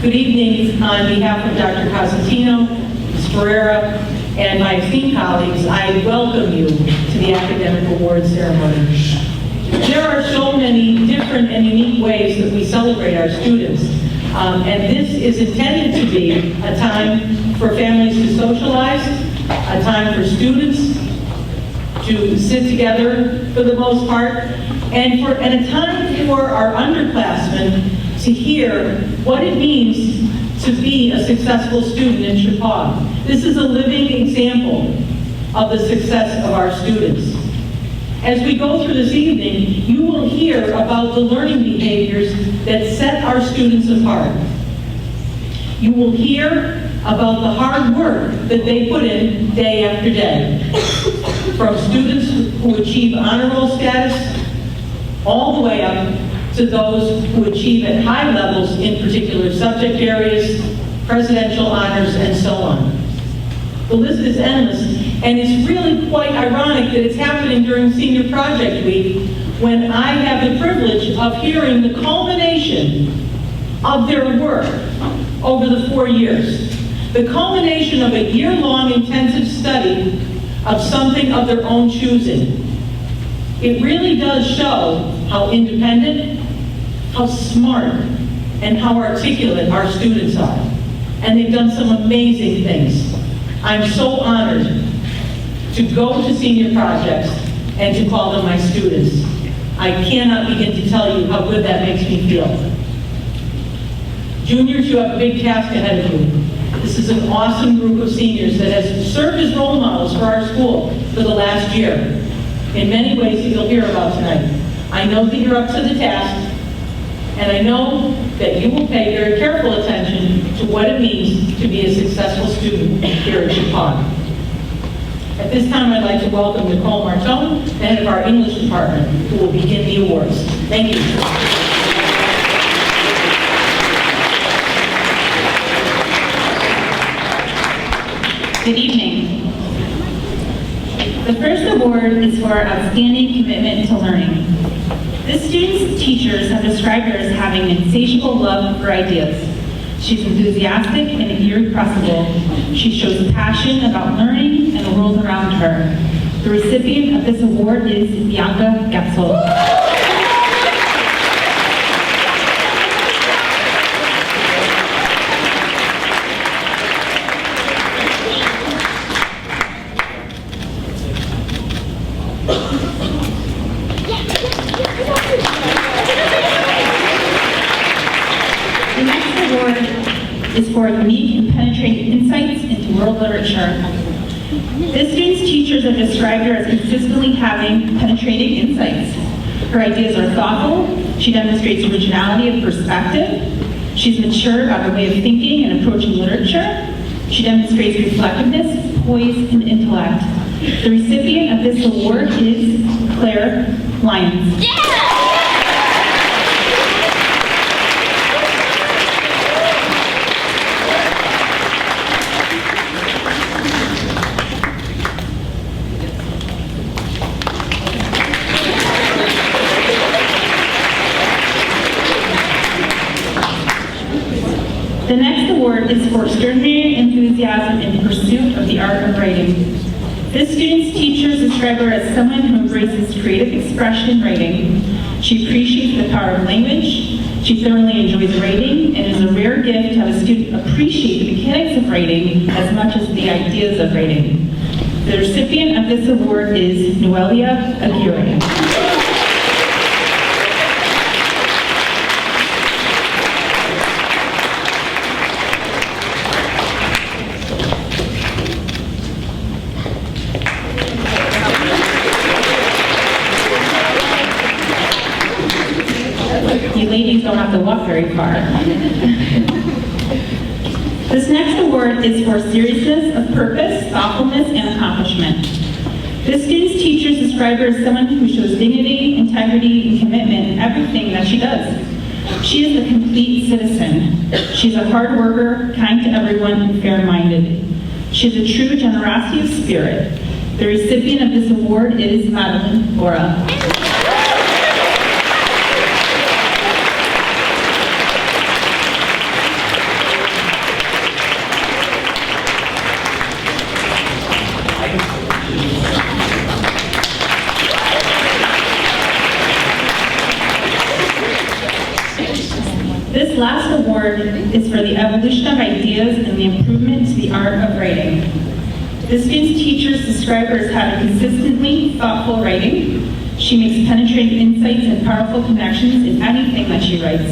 Good evening. On behalf of Dr. Cosentino, Ms. Ferreira, and my esteemed colleagues, I welcome you to the Academic Awards ceremony. There are so many different and unique ways that we celebrate our students, and this is intended to be a time for families to socialize, a time for students to sit together for the most part, and a time for our underclassmen to hear what it means to be a successful student in Chappaqua. This is a living example of the success of our students. As we go through this evening, you will hear about the learning behaviors that set our students apart. You will hear about the hard work that they put in day after day. From students who achieve honor roll status, all the way up to those who achieve at high levels in particular subject areas, presidential honors, and so on. The list is endless, and it's really quite ironic that it's happening during Senior Project Week when I have the privilege of hearing the culmination of their work over the 4 years. The culmination of a year-long intensive study of something of their own choosing. It really does show how independent, how smart, and how articulate our students are. And they've done some amazing things. I'm so honored to go to senior projects and to call them my students. I cannot begin to tell you how good that makes me feel. Juniors, you have a big task ahead of you. This is an awesome group of seniors that has served as role models for our school for the last year. In many ways that you'll hear about tonight. I know that you're up to the task, and I know that you will pay very careful attention to what it means to be a successful student here at Chappaqua. At this time, I'd like to welcome Nicole Martone, the head of our English department, who will begin the awards. Thank you. Good evening. The first award is for outstanding commitment to learning. This student's teachers have described her as having an insatiable love for ideas. She's enthusiastic and irrepressible. She shows passion about learning and the world around her. The recipient of this award is Bianca Gapsol. Is for unique and penetrating insights into world literature. This student's teachers have described her as consistently having penetrating insights. Her ideas are thoughtful, she demonstrates originality of perspective, she's mature about her way of thinking and approaching literature, she demonstrates reflectiveness, poise, and intellect. The recipient of this award is Claire Lyons. Yeah! The next award is for extraordinary enthusiasm in pursuit of the art of writing. This student's teachers describe her as someone who embraces creative expression in writing. She appreciates the power of language. She thoroughly enjoys writing, and it is a rare gift to have a student appreciate the mechanics of writing as much as the ideas of writing. The recipient of this award is Noelia Aguirre. You ladies don't have to walk very far. This next award is for seriousness of purpose, thoughtfulness, and accomplishment. This student's teachers describe her as someone who shows dignity, integrity, and commitment in everything that she does. She is a complete citizen. She's a hard worker, kind to everyone, and fair-minded. She has a true generosity of spirit. The recipient of this award is Madeline Ora. This last award is for the evolution of ideas and the improvement to the art of writing. This student's teachers describe her as having consistently thoughtful writing. She makes penetrating insights and powerful connections in anything that she writes.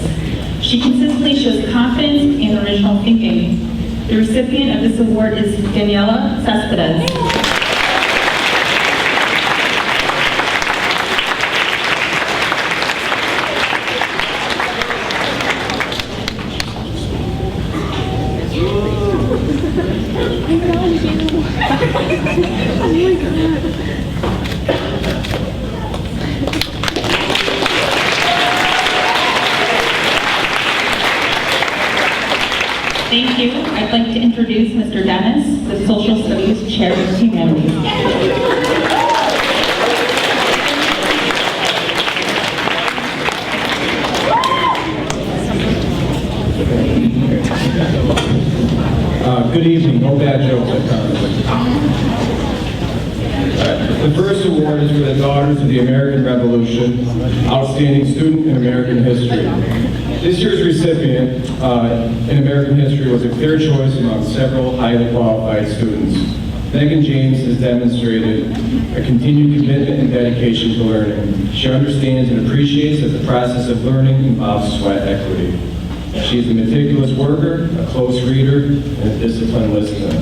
She consistently shows confidence and original thinking. The recipient of this award is Daniela Cespedes. Thank you. I'd like to introduce Mr. Dennis, the Social Studies Chair of Humanities. Good evening. No bad jokes, I promise. The first award is for the Daughters of the American Revolution, Outstanding Student in American History. This year's recipient in American history was a clear choice among several highly qualified students. Megan James has demonstrated a continued commitment and dedication to learning. She understands and appreciates that the process of learning involves sweat equity. She is a meticulous worker, a close reader, and a disciplined listener.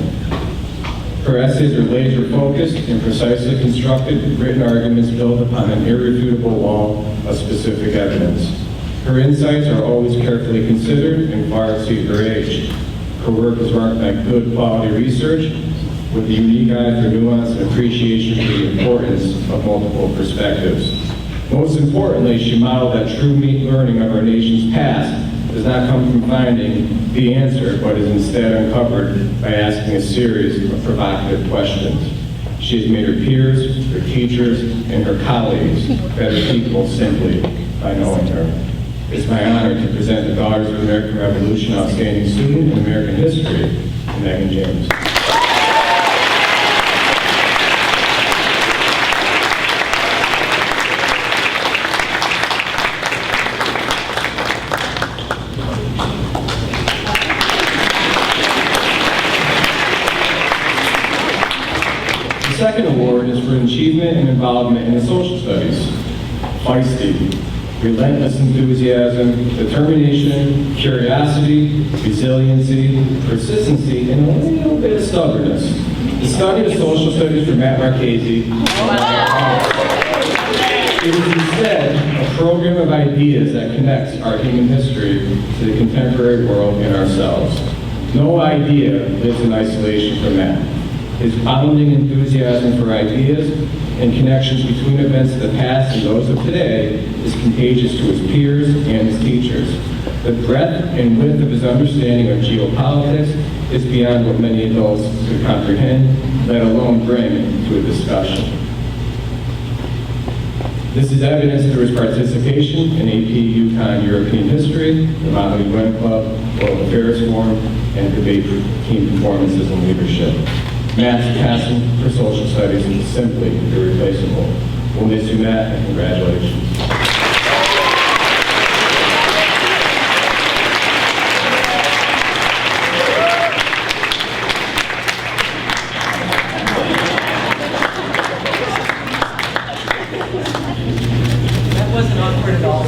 Her essays are laser-focused and precisely constructed, written arguments built upon an irrefutable wall of specific evidence. Her insights are always carefully considered and far exceed her age. Her work is marked by good quality research with a unique eye for nuance and appreciation for the importance of multiple perspectives. Most importantly, she modeled that true learning of our nation's past does not come from finding the answer, but is instead uncovered by asking a series of provocative questions. She has made her peers, her teachers, and her colleagues better people simply by knowing her. It's my honor to present the Daughters of the American Revolution Outstanding Student in American History, Megan James. The second award is for achievement and involvement in the social studies. Feisty, relentless enthusiasm, determination, curiosity, resiliency, persistency, and a little bit of stubbornness. The study of social studies for Matt Marchese it is instead a program of ideas that connects our human history to the contemporary world and ourselves. No idea lives in isolation from Matt. His bounding enthusiasm for ideas and connections between events of the past and those of today is contagious to his peers and his teachers. The breadth and width of his understanding of geopolitics is beyond what many adults could comprehend, let alone bring to a discussion. This is evidenced through his participation in AP UConn European History, the Motley Gwen Club, World Affairs Forum, and debate team performances and leadership. Matt's passion for social studies is simply irreplaceable. We'll miss you, Matt, and congratulations. That wasn't awkward at all.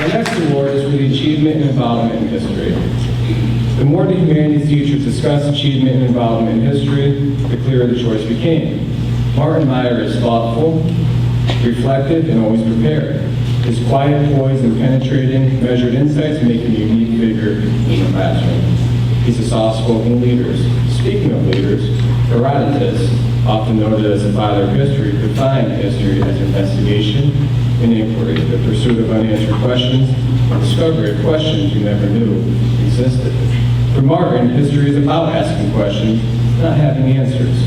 Our next award is for the achievement and involvement in history. The more the humanities teachers discussed achievement and involvement in history, the clearer the choice became. Martin Meyer is thoughtful, reflective, and always prepared. His quiet poise and penetrating, measured insights make him a unique figure in the classroom. He's a soft-spoken leader. Speaking of leaders, Herodotus, often noted as the father of history, defined history as investigation and inquiry, the pursuit of unanswered questions, and discovery of questions you never knew existed. For Martin, history is about asking questions, not having answers.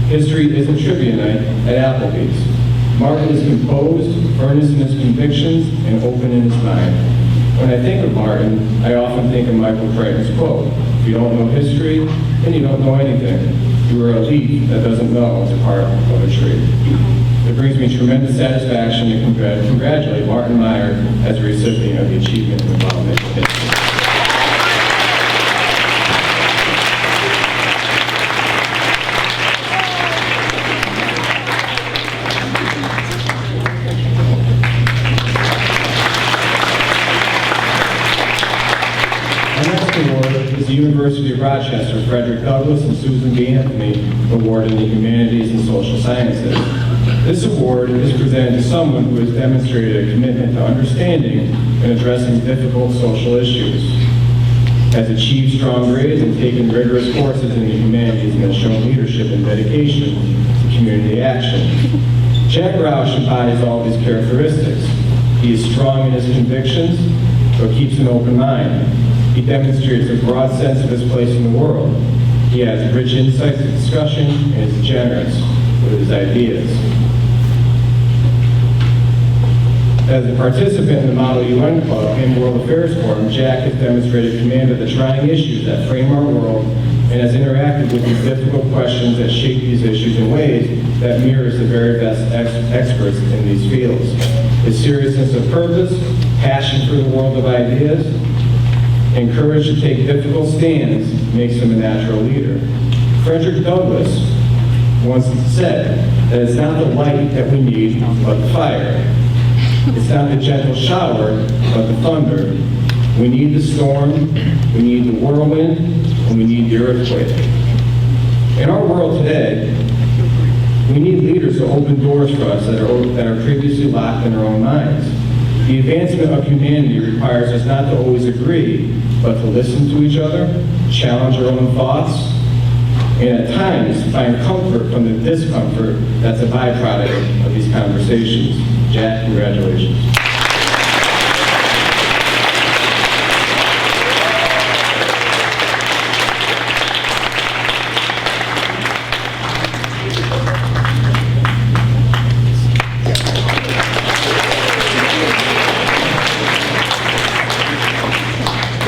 History isn't trivia night at Applebee's. Martin is composed, earnest in his convictions, and open in his mind. When I think of Martin, I often think of Michael Crichton's quote, "If you don't know history, then you don't know anything." You are a leaf that doesn't know it's a part of a tree. It brings me tremendous satisfaction to congratulate Martin Meyer as a recipient of the Achievement in Environmental History. The University of Rochester, Frederick Douglass and Susan B. Anthony Award in the Humanities and Social Sciences. This award is presented to someone who has demonstrated a commitment to understanding and addressing difficult social issues, has achieved strong grades and taken rigorous courses in the humanities, and has shown leadership and dedication to community action. Jack Roush embodies all of these characteristics. He is strong in his convictions, but keeps an open mind. He demonstrates a broad sense of his place in the world. He has rich insights to discussion and is generous with his ideas. As a participant in the Model UN Club and World Affairs Forum, Jack has demonstrated command of the trying issues that frame our world and has interacted with these difficult questions that shape these issues in ways that mirrors the very best experts in these fields. His seriousness of purpose, passion for the world of ideas, and courage to take difficult stands makes him a natural leader. Frederick Douglass once said that it's not the light that we need, but the fire. It's not the gentle shower, but the thunder. We need the storm, we need the whirlwind, and we need the earthquake. In our world today, we need leaders to open doors for us that are previously locked in our own minds. The advancement of humanity requires us not to always agree, but to listen to each other, challenge our own thoughts, and at times find comfort from the discomfort that's a byproduct of these conversations. Jack, congratulations.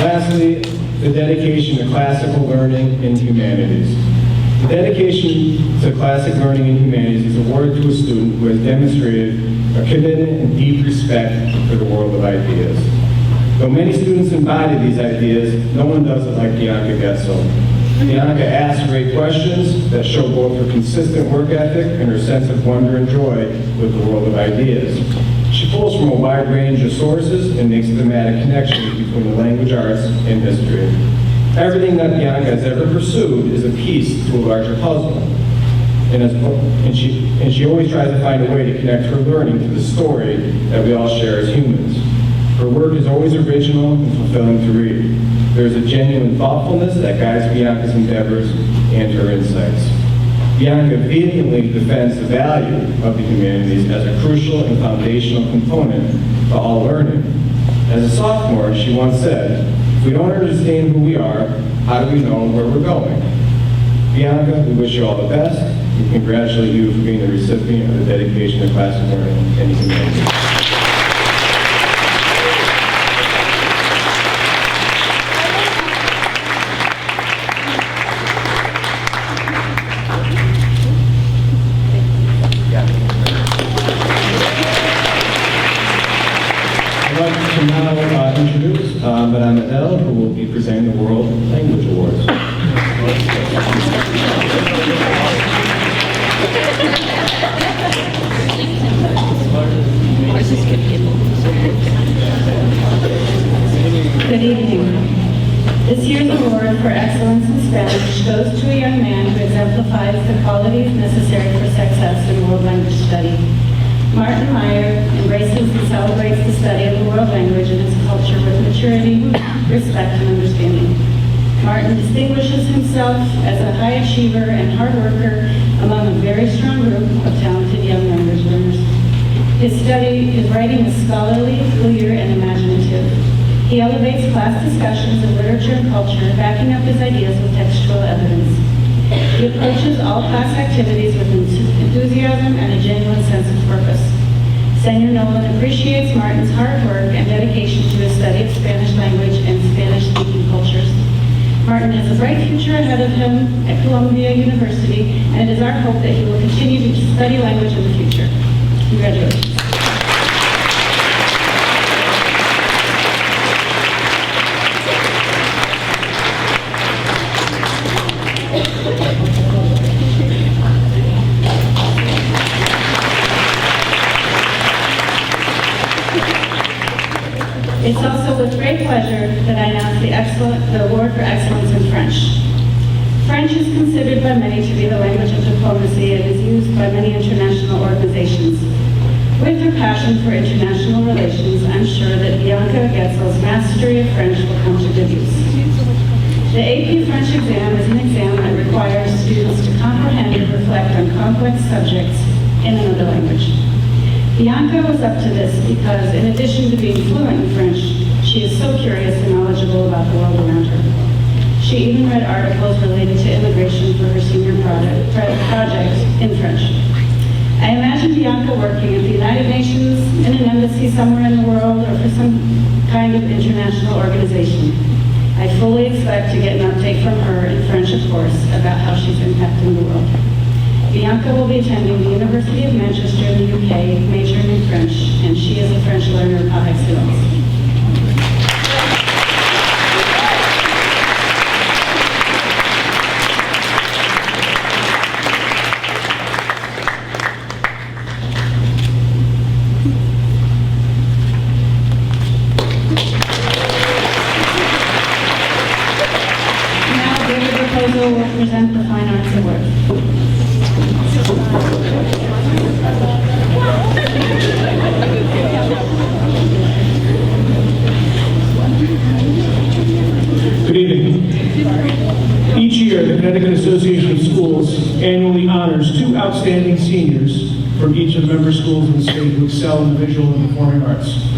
Lastly, the dedication to classical learning in humanities. The dedication to classic learning in humanities is awarded to a student who has demonstrated a commitment and deep respect for the world of ideas. Though many students embody these ideas, no one does it like Bianca Getzel. Bianca asks great questions that show both her consistent work ethic and her sense of wonder and joy with the world of ideas. She pulls from a wide range of sources and makes thematic connections between the language arts and history. Everything that Bianca has ever pursued is a piece to a larger puzzle. And she always tries to find a way to connect her learning to the story that we all share as humans. Her work is always original and fulfilling to read. There is a genuine thoughtfulness that guides Bianca's endeavors and her insights. Bianca vehemently defends the value of the humanities as a crucial and foundational component to all learning. As a sophomore, she once said, "If we don't understand who we are, how do we know where we're going?" Bianca, we wish you all the best and congratulate you for being the recipient of the dedication to classic learning and the humanities. Introduce Madame L, who will be presenting the World Language Awards. Good evening. This year's award for excellence in Spanish goes to a young man who exemplifies the qualities necessary for success in world language study. Martin Meyer embraces and celebrates the study of the world language and its culture with maturity, respect, and understanding. Martin distinguishes himself as a high achiever and hard worker among a very strong group of talented young language learners. His writing is scholarly, clear, and imaginative. He elevates class discussions of literature and culture, backing up his ideas with textual evidence. He approaches all class activities with enthusiasm and a genuine sense of purpose. Senor Nolan appreciates Martin's hard work and dedication to his study of Spanish language and Spanish-speaking cultures. Martin has a bright future ahead of him at Columbia University, and it is our hope that he will continue to study language in the future. Congratulations. It's also with great pleasure that I announce the Award for Excellence in French. French is considered by many to be the language of diplomacy and is used by many international organizations. With her passion for international relations, I'm sure that Bianca Getzel's mastery of French will come to good use. The AP French exam is an exam that requires students to comprehend and reflect on complex subjects in another language. Bianca was up to this because, in addition to being fluent in French, she is so curious and knowledgeable about the world around her. She even read articles related to immigration for her senior project in French. I imagine Bianca working at the United Nations, in an embassy somewhere in the world, or for some kind of international organization. I fully expect to get an update from her, in French of course, about how she's impacting the world. Bianca will be attending the University of Manchester in the UK, majoring in French, and she is a French learner par excellence. Now, David Raposo will present the Fine Arts Award. Good evening. Each year, the Connecticut Association of Schools annually honors 2 outstanding seniors from each of the member schools in the state who excel in the visual and performing arts.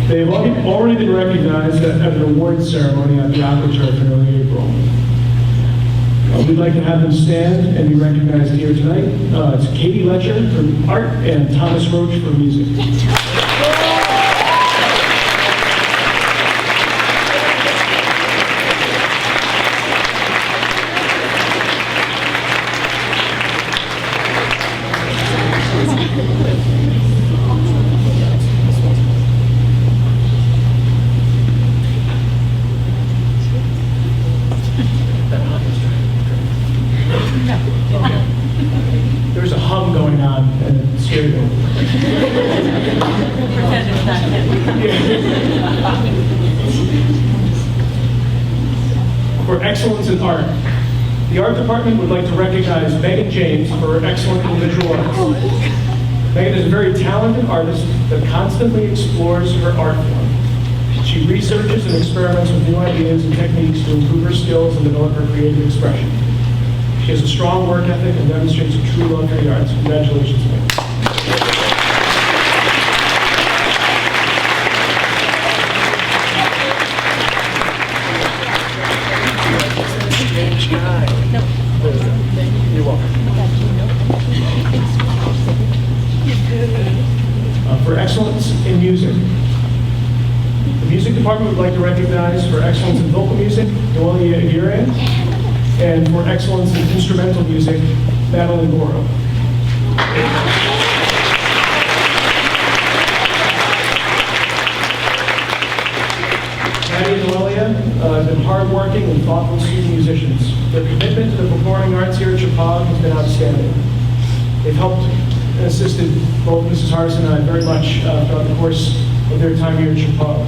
They have already been recognized at an awards ceremony on the AquaTurf in early April. We'd like to have them stand and be recognized here tonight. It's Katie Letcher for art and Thomas Roach for music. There's a hum going on and it scared me. Pretend it's not him. For excellence in art, the art department would like to recognize Megan James for her excellence in visual arts. Megan is a very talented artist that constantly explores her art form. She researches and experiments with new ideas and techniques to improve her skills and develop her creative expression. She has a strong work ethic and demonstrates a true love for the arts. Congratulations, Megan. You're welcome. For excellence in music. The music department would like to recognize for excellence in vocal music, Noelia Aguirre, and for excellence in instrumental music, Madeline Goro. Maddie and Noelia have been hardworking and thoughtful student musicians. Their commitment to the performing arts here at Chapag has been outstanding. They've helped and assisted both Mrs. Hardison and I very much throughout the course of their time here at Chapag.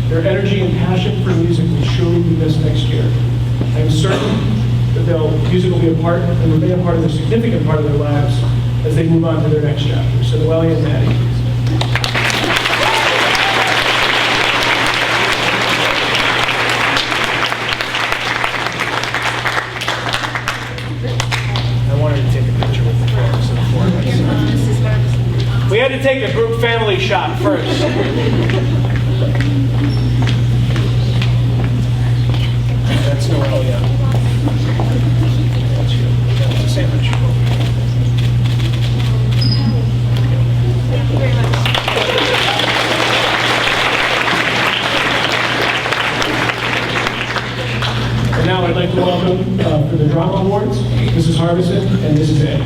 Their energy and passion for music will surely be missed next year. I am certain that music will be a part and remain a part of a significant part of their lives as they move on to their next chapter. So Noelia and Maddie. We had to take a group family shot first. That's Noelia. That's you. That's the sandwich. Thank you very much. And now I'd like to welcome for the Drama Awards, Mrs. Harbison and Mrs. A.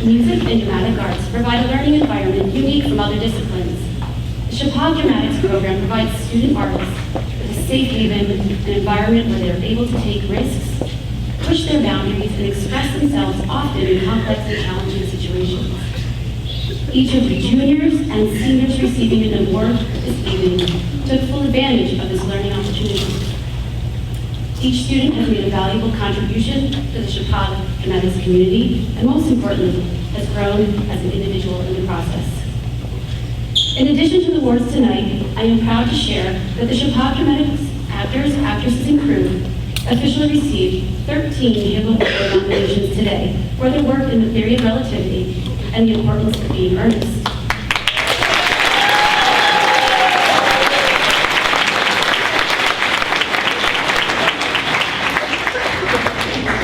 Music and dramatic arts provide a learning environment unique from other disciplines. The Chappaq Dramatics program provides student artists with a safe haven, an environment where they are able to take risks, push their boundaries, and express themselves often in complex and challenging situations. Each of the juniors and seniors receiving an award this evening took full advantage of this learning opportunity. Each student has made a valuable contribution to the Chappaq Dramatics community, and most importantly, has grown as an individual in the process. In addition to the awards tonight, I am proud to share that the Chappaq Dramatics actors, actresses, and crew officially received 13 Halo Award nominations today for their work in the theory of relativity and the importance of being earnest.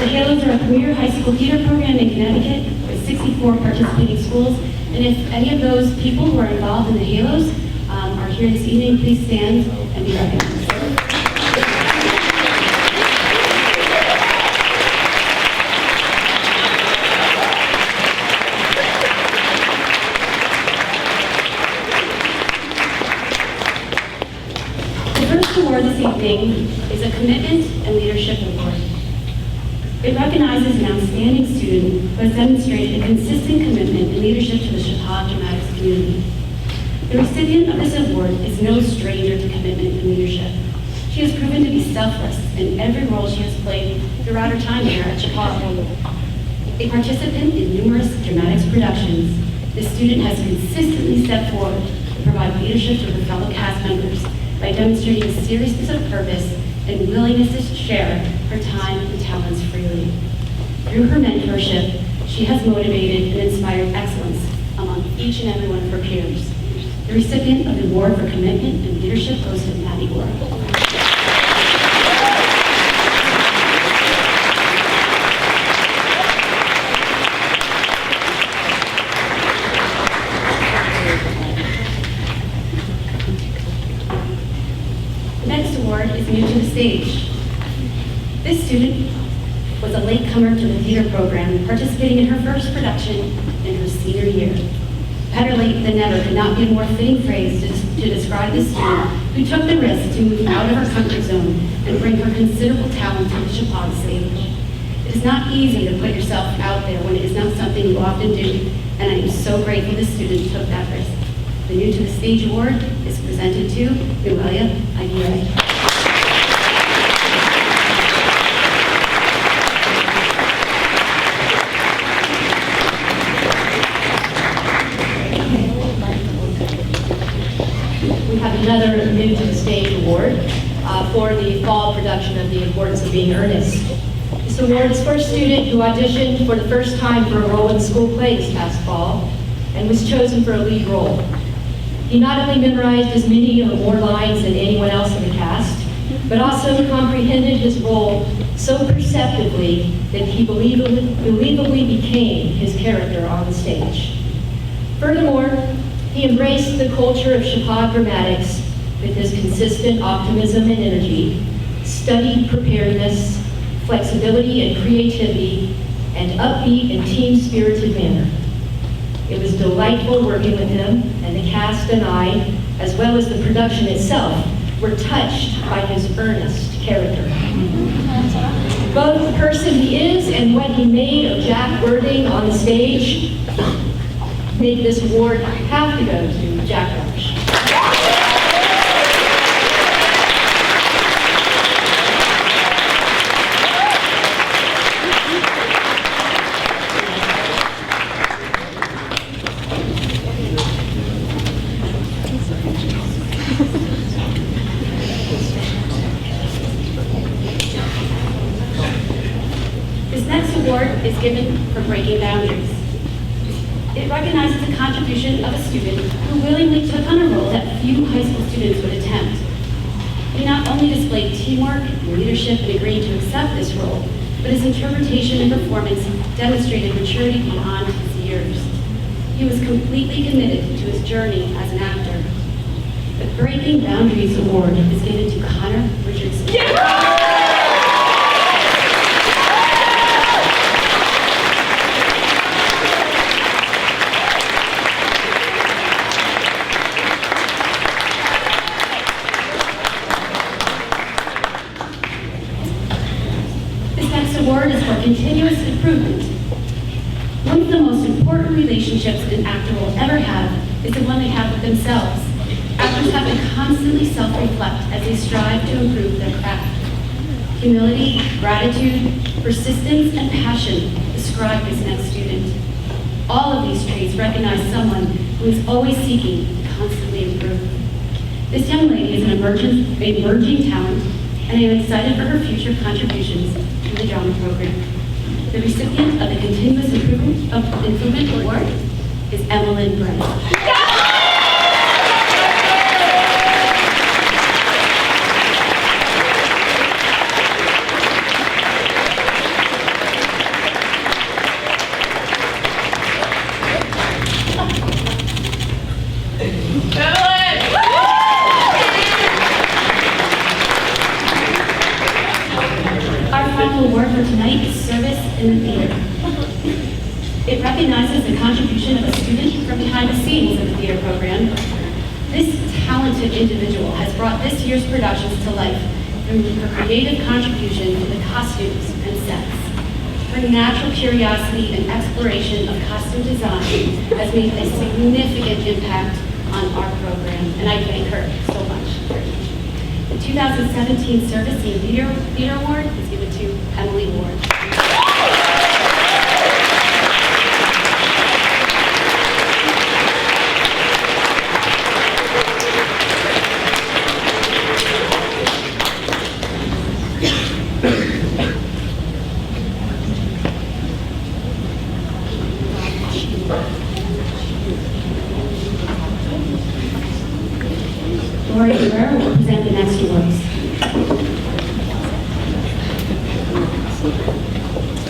The Halos are a premier high school theater program in Connecticut with 64 participating schools. And if any of those people who are involved in the Halos are here this evening, please stand and be recognized. The first award this evening is a Commitment and Leadership Award. It recognizes an outstanding student who has demonstrated a consistent commitment and leadership to the Chappaq Dramatics community. The recipient of this award is no stranger to commitment and leadership. She has proven to be selfless in every role she has played throughout her time here at Chappaq. A participant in numerous dramatics productions, this student has consistently stepped forward to provide leadership to her fellow cast members by demonstrating a seriousness of purpose and willingness to share her time and talents freely. Through her mentorship, she has motivated and inspired excellence among each and every one of her peers. The recipient of the Award for Commitment and Leadership goes to Maddie Gore. The next award is New to the Stage. This student was a latecomer to the theater program, participating in her first production in her senior year. Better late than never could not be a more fitting phrase to describe this student who took the risk to move out of her comfort zone and bring her considerable talent to the Chappaq stage. It is not easy to put yourself out there when it is not something you often do, and I am so grateful this student took that risk. The New to the Stage Award is presented to Nuelia Aguirre. Another New to the Stage Award for the fall production of The Importance of Being Earnest. This award is for a student who auditioned for the first time for a role in the school play this past fall and was chosen for a lead role. He not only memorized as many or more lines than anyone else in the cast, but also comprehended his role so perceptively that he believably became his character on the stage. Furthermore, he embraced the culture of Chappaq Dramatics with his consistent optimism and energy, studied preparedness, flexibility and creativity, and upbeat and team-spirited manner. It was delightful working with him, and the cast and I, as well as the production itself, were touched by his earnest character. Both the person he is and what he made of Jack Worthing on the stage made this award have to go to Jack Rush. This next award is given for breaking boundaries. It recognizes the contribution of a student who willingly took on a role that few high school students would attempt. He not only displayed teamwork and leadership in agreeing to accept this role, but his interpretation and performance demonstrated maturity beyond his years. He was completely committed to his journey as an actor. The Breaking Boundaries Award is given to Connor Richardson. This next award is for continuous improvement. One of the most important relationships an actor will ever have is the one they have with themselves. Actors have to constantly self-reflect as they strive to improve their craft. Humility, gratitude, persistence, and passion describe this next student. All of these traits recognize someone who is always seeking to constantly improve. This young lady is an emerging talent, and I am excited for her future contributions to the drama program. The recipient of the Continuous Improvement Award is Evelyn Brennan. Our final award for tonight is Service in the Theater. It recognizes the contribution of a student from behind the scenes of the theater program. This talented individual has brought this year's productions to life through her creative contribution to the costumes and sets. Her natural curiosity and exploration of costume design has made a significant impact on our program, and I thank her so much. The 2017 Service in Theater Award is given to Emily Ward. Lori Guerrero will present the next awards.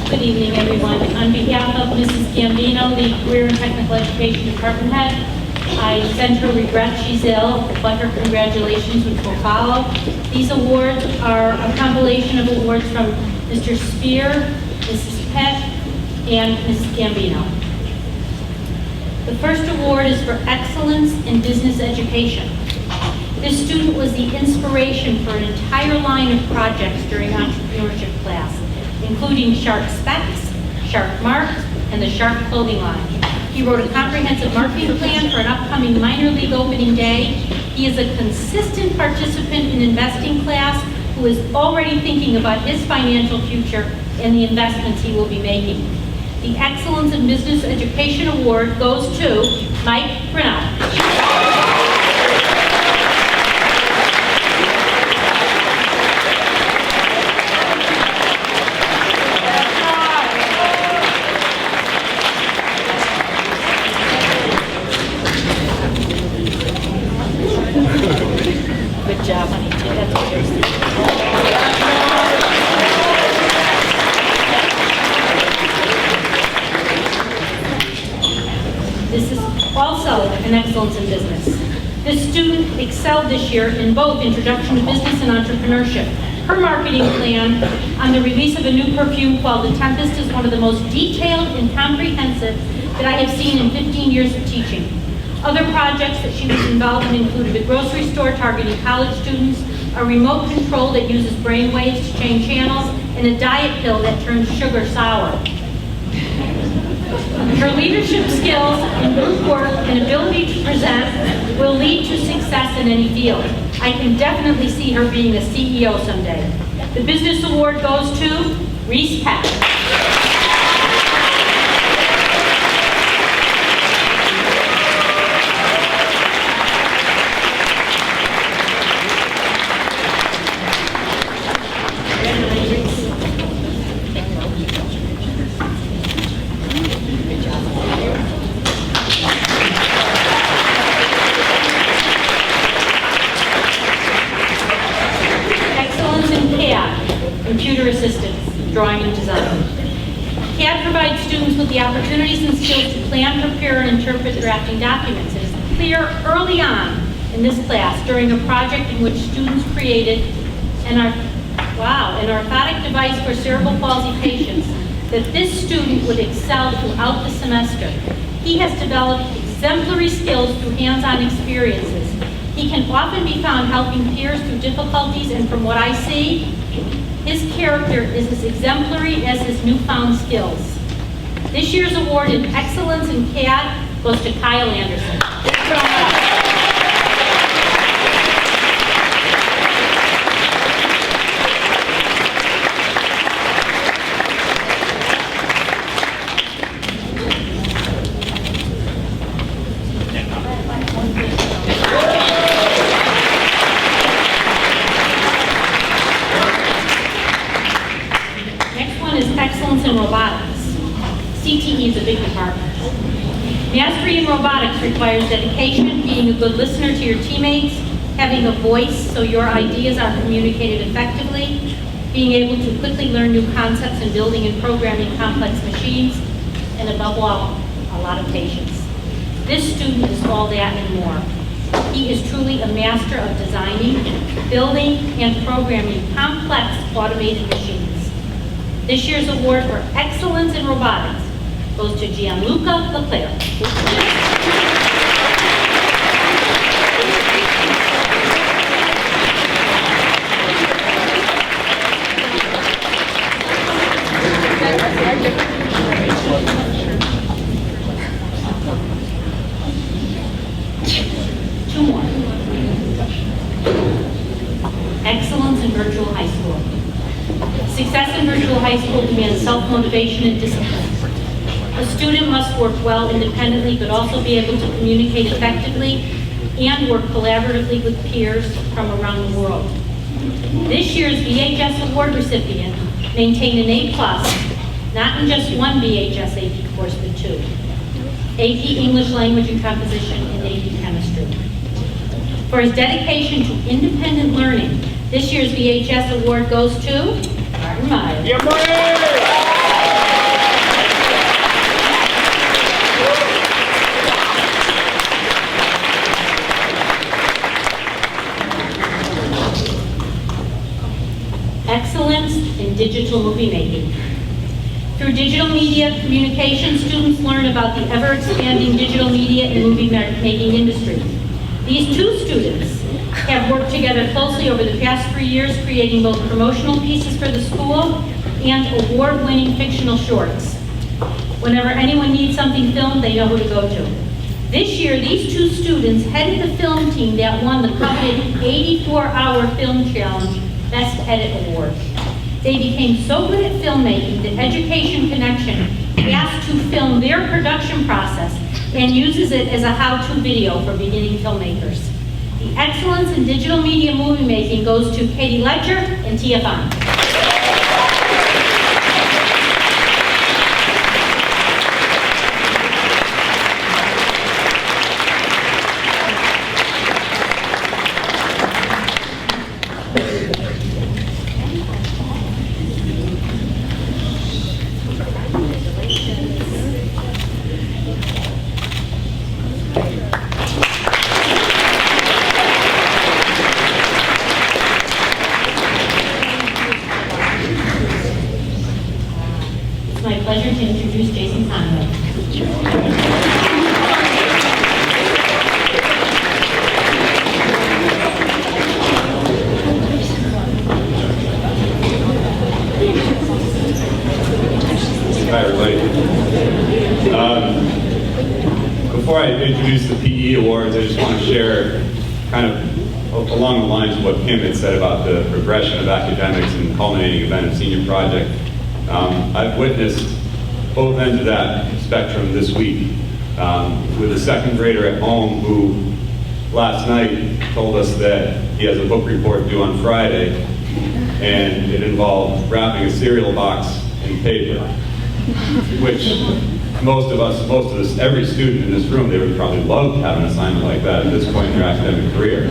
Good evening, everyone. On behalf of Mrs. Gambino, the Career and Technical Education Department Head, I send her regrets she's ill, but her congratulations, which will follow. These awards are a compilation of awards from Mr. Spear, Mrs. Peck, and Mrs. Gambino. The first award is for excellence in business education. This student was the inspiration for an entire line of projects during entrepreneurship class, including Shark Specs, Shark Marks, and the Shark clothing line. He wrote a comprehensive marketing plan for an upcoming minor league opening day. He is a consistent participant in investing class who is already thinking about his financial future and the investments he will be making. The Excellence in Business Education Award goes to Mike Grinnell. Good job, honey. That's yours. This is also an excellence in business. This student excelled this year in both Introduction to Business and Entrepreneurship. Her marketing plan on the release of a new perfume called The Tempest is one of the most detailed and comprehensive that I have seen in 15 years of teaching. Other projects that she was involved in included a grocery store targeting college students, a remote control that uses brain waves to change channels, and a diet pill that turns sugar sour. Her leadership skills and group work and ability to present will lead to success in any field. I can definitely see her being a CEO someday. The business award goes to Reese Peck. computer assistance, drawing and design. CAD provides students with the opportunities and skills to plan, prepare, and interpret drafting documents. It is clear early on in this class during a project in which students created an orthotic device for cerebral palsy patients that this student would excel throughout the semester. He has developed exemplary skills through hands-on experiences. He can often be found helping peers through difficulties, and from what I see, his character is as exemplary as his newfound skills. This year's award in excellence in CAD goes to Kyle Anderson. Excellence in robotics. CTE is a big department. Mastery in robotics requires dedication, being a good listener to your teammates, having a voice so your ideas are communicated effectively, being able to quickly learn new concepts and building and programming complex machines, and above all, a lot of patience. This student is all that and more. He is truly a master of designing, building, and programming complex automated machines. This year's award for excellence in robotics goes to Gianluca Leclerc. Two more. Excellence in virtual high school. Success in virtual high school demands self-motivation and discipline. A student must work well independently, but also be able to communicate effectively and work collaboratively with peers from around the world. This year's VHS award recipient maintained an A+, not in just one VHS AP course, but two. AP English Language and Composition and AP Chemistry. For his dedication to independent learning, this year's VHS award goes to Martin Meyer. Excellence in digital movie making. Through digital media communication, students learn about the ever-expanding digital media and movie making industry. These two students have worked together closely over the past 3 years, creating both promotional pieces for the school and award-winning fictional shorts. Whenever anyone needs something filmed, they know who to go to. This year, these two students headed the film team that won the coveted 84-hour film challenge Best Edit Award. They became so good at filmmaking that Education Connection asked to film their production process and uses it as a how-to video for beginning filmmakers. The excellence in digital media movie making goes to Katie Ledger and Tia Fon. It's my pleasure to introduce Jason Conway. Hi, everybody. Before I introduce the PE Awards, I just want to share kind of along the lines of what Kim had said about the progression of academics and the culminating event of senior project. I've witnessed both ends of that spectrum this week with a second grader at home who last night told us that he has a book report due on Friday, and it involved wrapping a cereal box in paper, which most of us, every student in this room, they would probably love to have an assignment like that at this point in their academic career.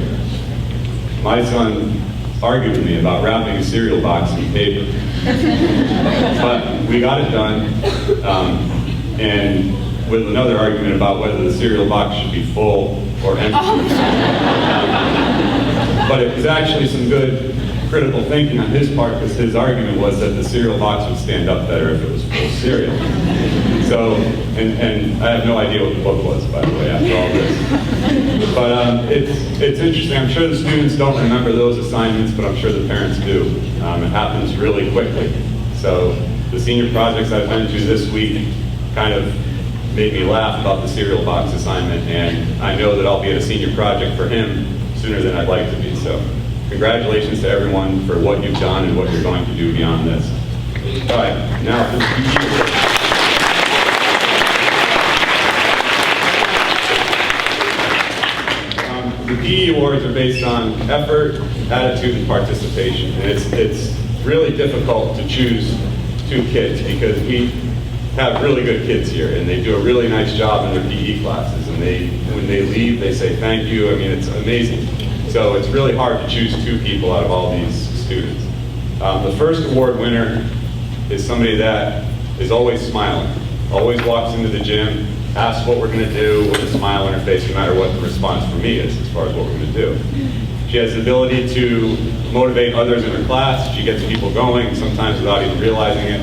My son argue with me about wrapping a cereal box in paper. But we got it done, and with another argument about whether the cereal box should be full or empty. But it was actually some good critical thinking on his part, because his argument was that the cereal box would stand up better if it was full of cereal. So, and I have no idea what the book was, by the way, after all this. But it's interesting. I'm sure the students don't remember those assignments, but I'm sure the parents do. It happens really quickly. So the senior projects I've been to this week kind of made me laugh about the cereal box assignment, and I know that I'll be at a senior project for him sooner than I'd like to be. So congratulations to everyone for what you've done and what you're going to do beyond this. All right, now for the PE Awards. The PE Awards are based on effort, attitude, and participation. And it's really difficult to choose 2 kids, because we have really good kids here, and they do a really nice job in their PE classes. And when they leave, they say thank you. I mean, it's amazing. So it's really hard to choose 2 people out of all these students. The first award winner is somebody that is always smiling, always walks into the gym, asks what we're going to do with a smile on her face, no matter what the response from me is as far as what we're going to do. She has the ability to motivate others in her class. She gets people going, sometimes without even realizing it.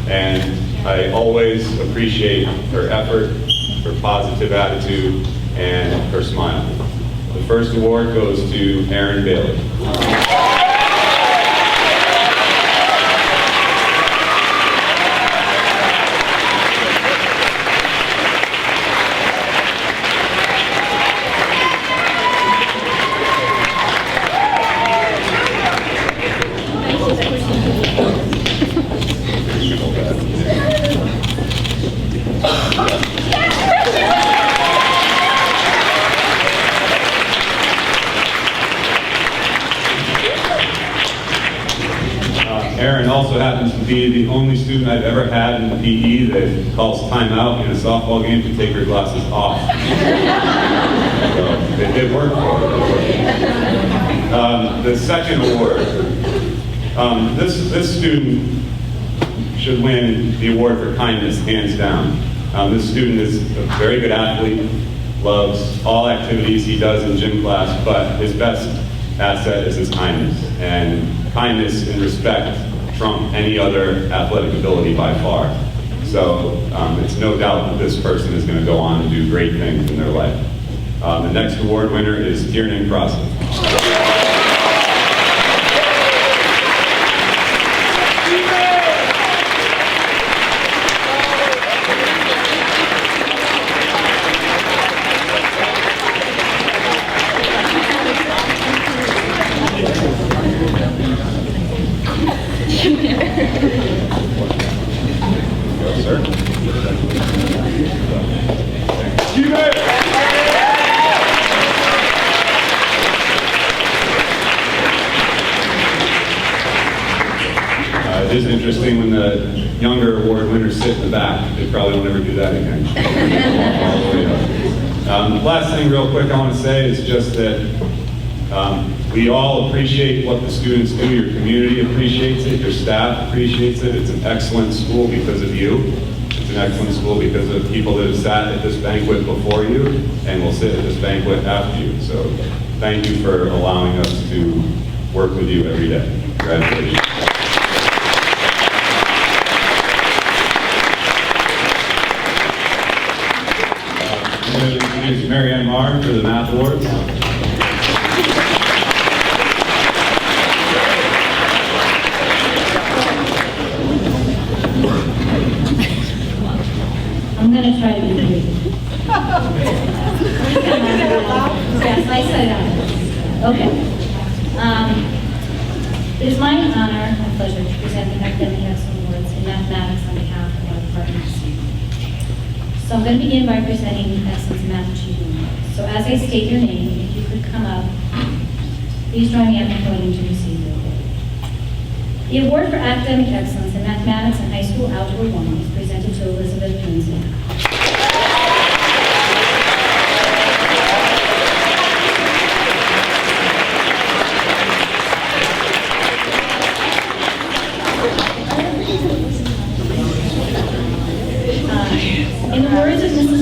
And I always appreciate her effort, her positive attitude, and her smile. The first award goes to Erin Bailey. Erin also happens to be the only student I've ever had in PE that calls timeout in a softball game to take her glasses off. So it did work for her. The second award, this student should win the award for kindness, hands down. This student is a very good athlete, loves all activities he does in gym class, but his best asset is his kindness. And kindness and respect trump any other athletic ability by far. So it's no doubt that this person is going to go on to do great things in their life. The next award winner is Tiernan Crossley. It is interesting when the younger award winners sit in the back. They probably won't ever do that again. The last thing real quick I want to say is just that we all appreciate what the students do. Your community appreciates it. Your staff appreciates it. It's an excellent school because of you. It's an excellent school because of people that have sat at this banquet before you and will sit at this banquet after you. So thank you for allowing us to work with you every day. Congratulations. I'm going to introduce Mary Ann Marr for the Math Awards. I'm going to try to be brief. Yes, I said that. Okay. It is my honor and pleasure to present the Academic Excellence Awards in Mathematics on behalf of our department. So I'm going to begin by presenting the Excellence in Math Achievement Award. So as I state your name, if you could come up, please join me at the podium to receive the award. The award for Academic Excellence in Mathematics and High School Algebra 1 is presented to Elizabeth Lindsay.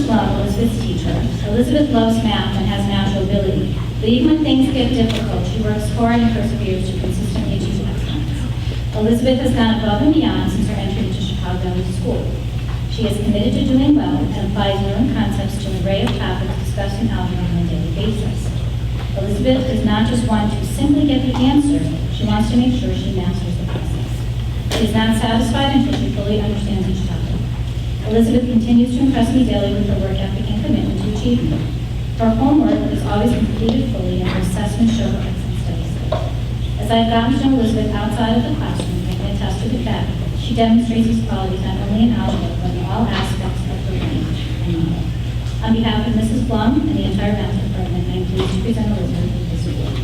Mrs. Blum, Elizabeth's teacher, Elizabeth loves math and has natural ability, but even when things get difficult, she works hard and perseveres to consistently achieve excellence. Elizabeth has gone above and beyond since her entry into Chicago Valley School. She is committed to doing well and applies learned concepts to an array of topics discussed in algebra on a daily basis. Elizabeth does not just want to simply get the answer, she wants to make sure she masters the process. She is not satisfied until she fully understands each topic. Elizabeth continues to impress me daily with her work ethic and commitment to achievement. Her homework is always completed fully and her assessments show her excellent study skills. As I have gotten to know Elizabeth outside of the classroom, I can attest to the fact that she demonstrates these qualities not only in algebra, but in all aspects of her learning and knowledge. On behalf of Mrs. Blum and the entire math department, I am pleased to present Elizabeth with this award.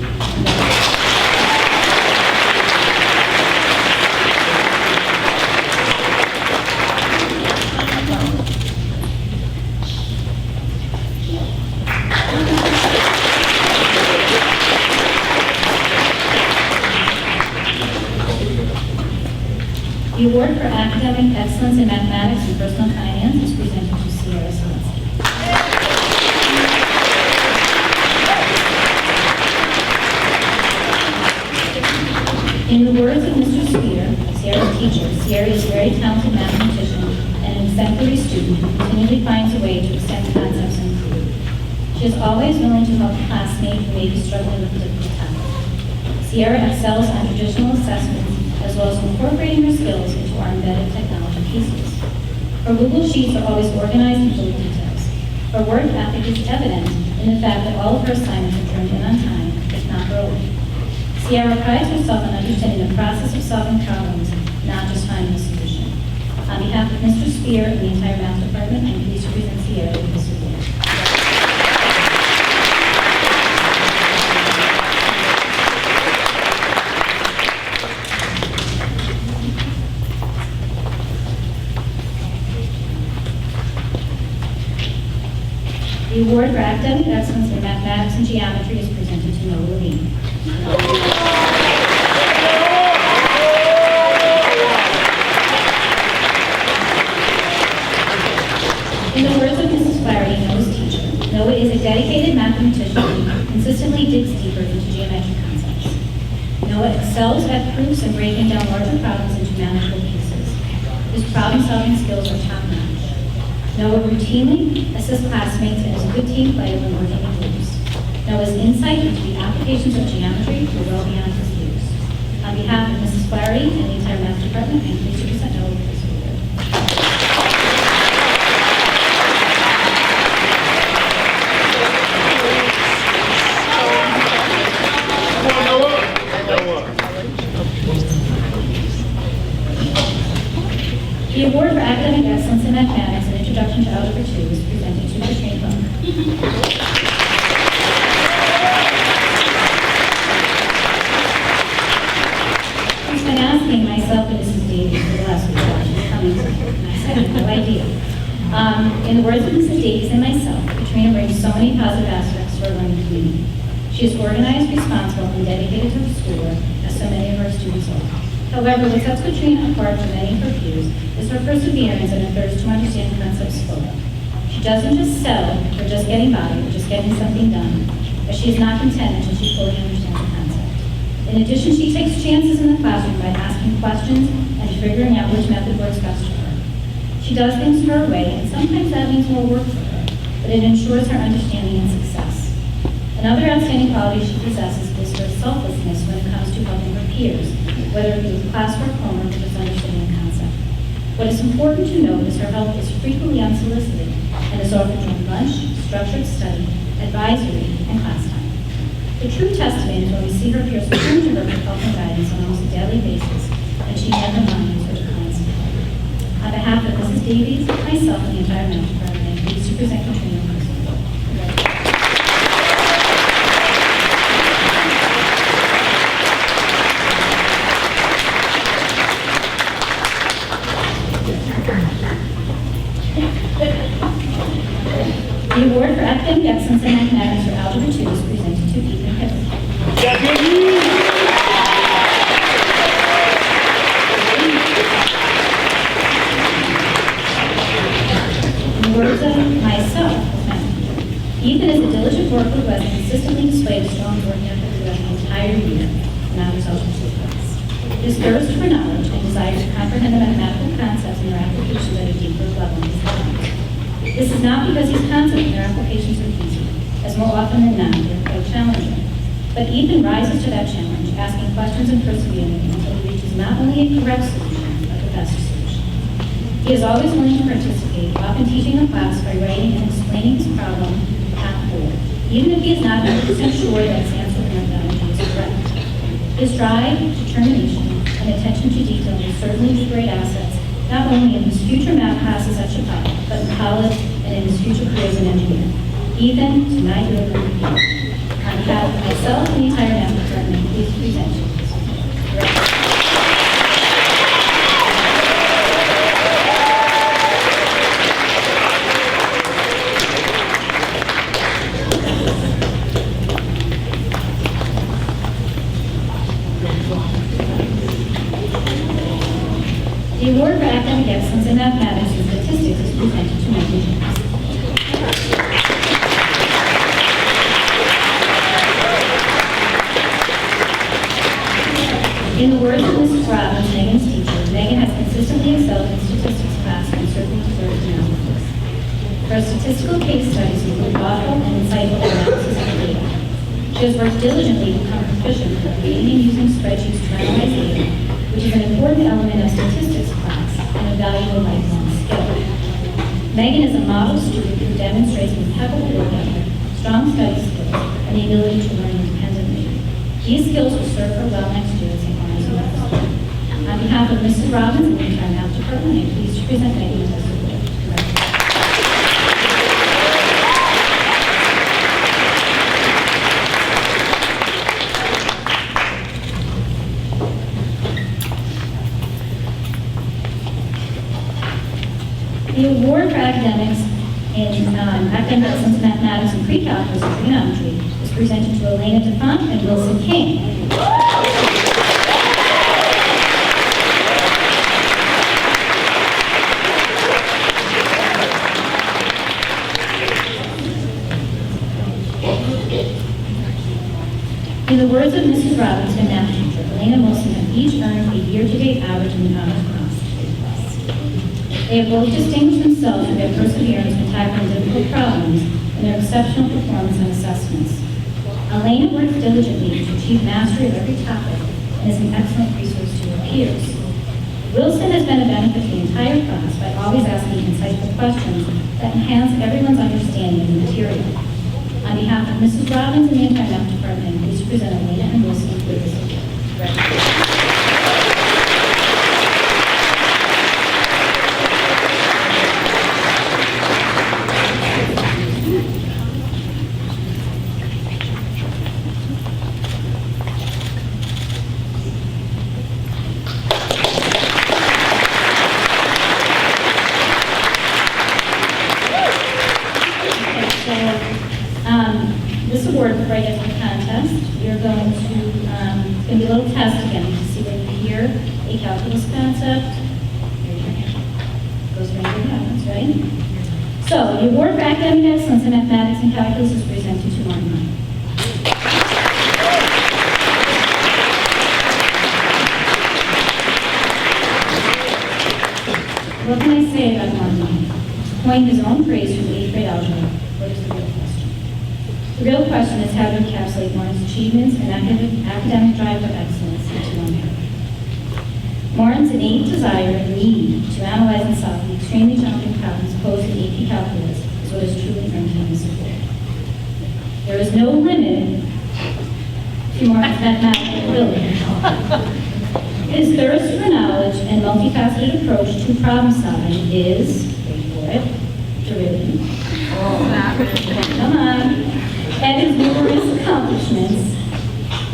The award for academic excellence in mathematics and personal finance is presented to Sierra Selesky. In the words of Mr. Spear, Sierra's teacher, Sierra is a very talented mathematician and an exemplary student who continually finds a way to extend concepts and improve. She is always willing to help a classmate who may be struggling with a difficult topic. Sierra excels on traditional assessments as well as incorporating her skills into our embedded technology pieces. Her Google Sheets are always organized and full of details. Her work ethic is evident in the fact that all of her assignments are turned in on time, if not early. Sierra prides herself on understanding the process of solving problems, not just finding a solution. On behalf of Mr. Spear and the entire math department, I am pleased to present Sierra with this award. The award for academic excellence in mathematics and geometry is presented to Noah Levine. In the words of Mrs. Flaherty, Noah's teacher, Noah is a dedicated mathematician who consistently digs deeper into geometric concepts. Noah excels at proofs and breaking down larger problems into manageable pieces. His problem-solving skills are top-notch. Noah routinely assists classmates and is a good team player when working in groups. Noah's insight into the applications of geometry go well beyond his years. On behalf of Mrs. Flaherty and the entire math department, I am pleased to present Noah with this award. The award for academic excellence in mathematics and introduction to algebra 2 is presented to Katrina Bunk. I've been asking myself and Mrs. Davies for the last week why she's coming tonight, and I said, I have no idea. In the words of Mrs. Davies and myself, Katrina brings so many positive aspects to our learning community. She is organized, responsible, and dedicated to her schoolwork, as so many of our students are. However, what sets Katrina apart from many of her peers is her perseverance and her thirst to understand concepts fully. She doesn't just settle for just getting by or just getting something done, but she is not content until she fully understands the concept. In addition, she takes chances in the classroom by asking questions and figuring out which method works best for her. She does things her way, and sometimes that means more work for her, but it ensures her understanding and success. Another outstanding quality she possesses is her selflessness when it comes to helping her peers, whether it be with classwork, homework, or just understanding the concept. What is important to note is her help is frequently unsolicited and is often during lunch, structured study, advisory, and class time. The true testament is when we see her peers turn to her for help and guidance on almost a daily basis, and she never minds or declines support. On behalf of Mrs. Davies, myself, and the entire math department, I am pleased to present Katrina with this award. The award for academic excellence in mathematics for algebra 2 is presented to Ethan Hibbert. In the words of myself Ethan is a diligent worker who has consistently displayed a strong work ethic throughout the entire year, not resulting to class. His thirst for knowledge and desire to comprehend the mathematical concepts and their applications at a deeper level is evident. This is not because these concepts and their applications are easy, as more often than not, they are quite challenging. But Ethan rises to that challenge, asking questions and persevering until he reaches not only a correct solution, but the best solution. He is always willing to participate, often teaching a class by writing and explaining his problem at board, even if he is not 100% sure that his answer or methodology is correct. His drive, determination, and attention to detail will certainly be great assets, not only in his future math classes at Chicago, but in college and in his future career as an engineer. Ethan, tonight you are going to be. On behalf of myself and the entire math department, please present you. The award for academic excellence in mathematics and statistics is presented to Megan James. In the words of Mrs. Robbins, Megan's teacher, Megan has consistently excelled in statistics class and certainly deserves an award. Her statistical case studies include thoughtful and insightful analysis of data. She has worked diligently to become proficient in creating and using spreadsheets to analyze data, which is an important element of statistics class and a valuable lifelong skill. Megan is a model student who demonstrates impeccable work ethic, strong study skills, and the ability to learn independently. These skills will serve her well next year as a honors university. On behalf of Mrs. Robbins and the entire math department, I am pleased to present Megan with this award. The award for academics in academic excellence in mathematics and pre-calculus and trigonometry is presented to Elena DeFont and Wilson King. In the words of Mrs. Robbins, her math teacher, Elena and Wilson have each earned a year-to-date average in the honors class. They have both distinguished themselves for their perseverance in tackling difficult problems and their exceptional performance on assessments. Elena works diligently to achieve mastery of every topic and is an excellent resource to her peers. Wilson has been a benefit to the entire class by always asking insightful questions that enhance everyone's understanding of the material. On behalf of Mrs. Robbins and the entire math department, please present Elena and Wilson for this award. This award, before I get to the contest, you're going to, it's going to be a little test again to see when you hear a calculus concept. Raise your hand. Goes right to the audience, right? So, the award for academic excellence in mathematics and calculus is presented to Martin. What can I say about Martin? Coined his own phrase from 8th grade algebra, what is the real question? The real question is how to encapsulate Martin's achievements and academic drive for excellence into one paragraph. Martin's innate desire and need to analyze and solve the extremely challenging problems posed in AP calculus is what has truly earned him his support. There is no limit to Martin's mathematical ability. His thirst for knowledge and multifaceted approach to problem solving is, wait for it, driven. Come on. And his numerous accomplishments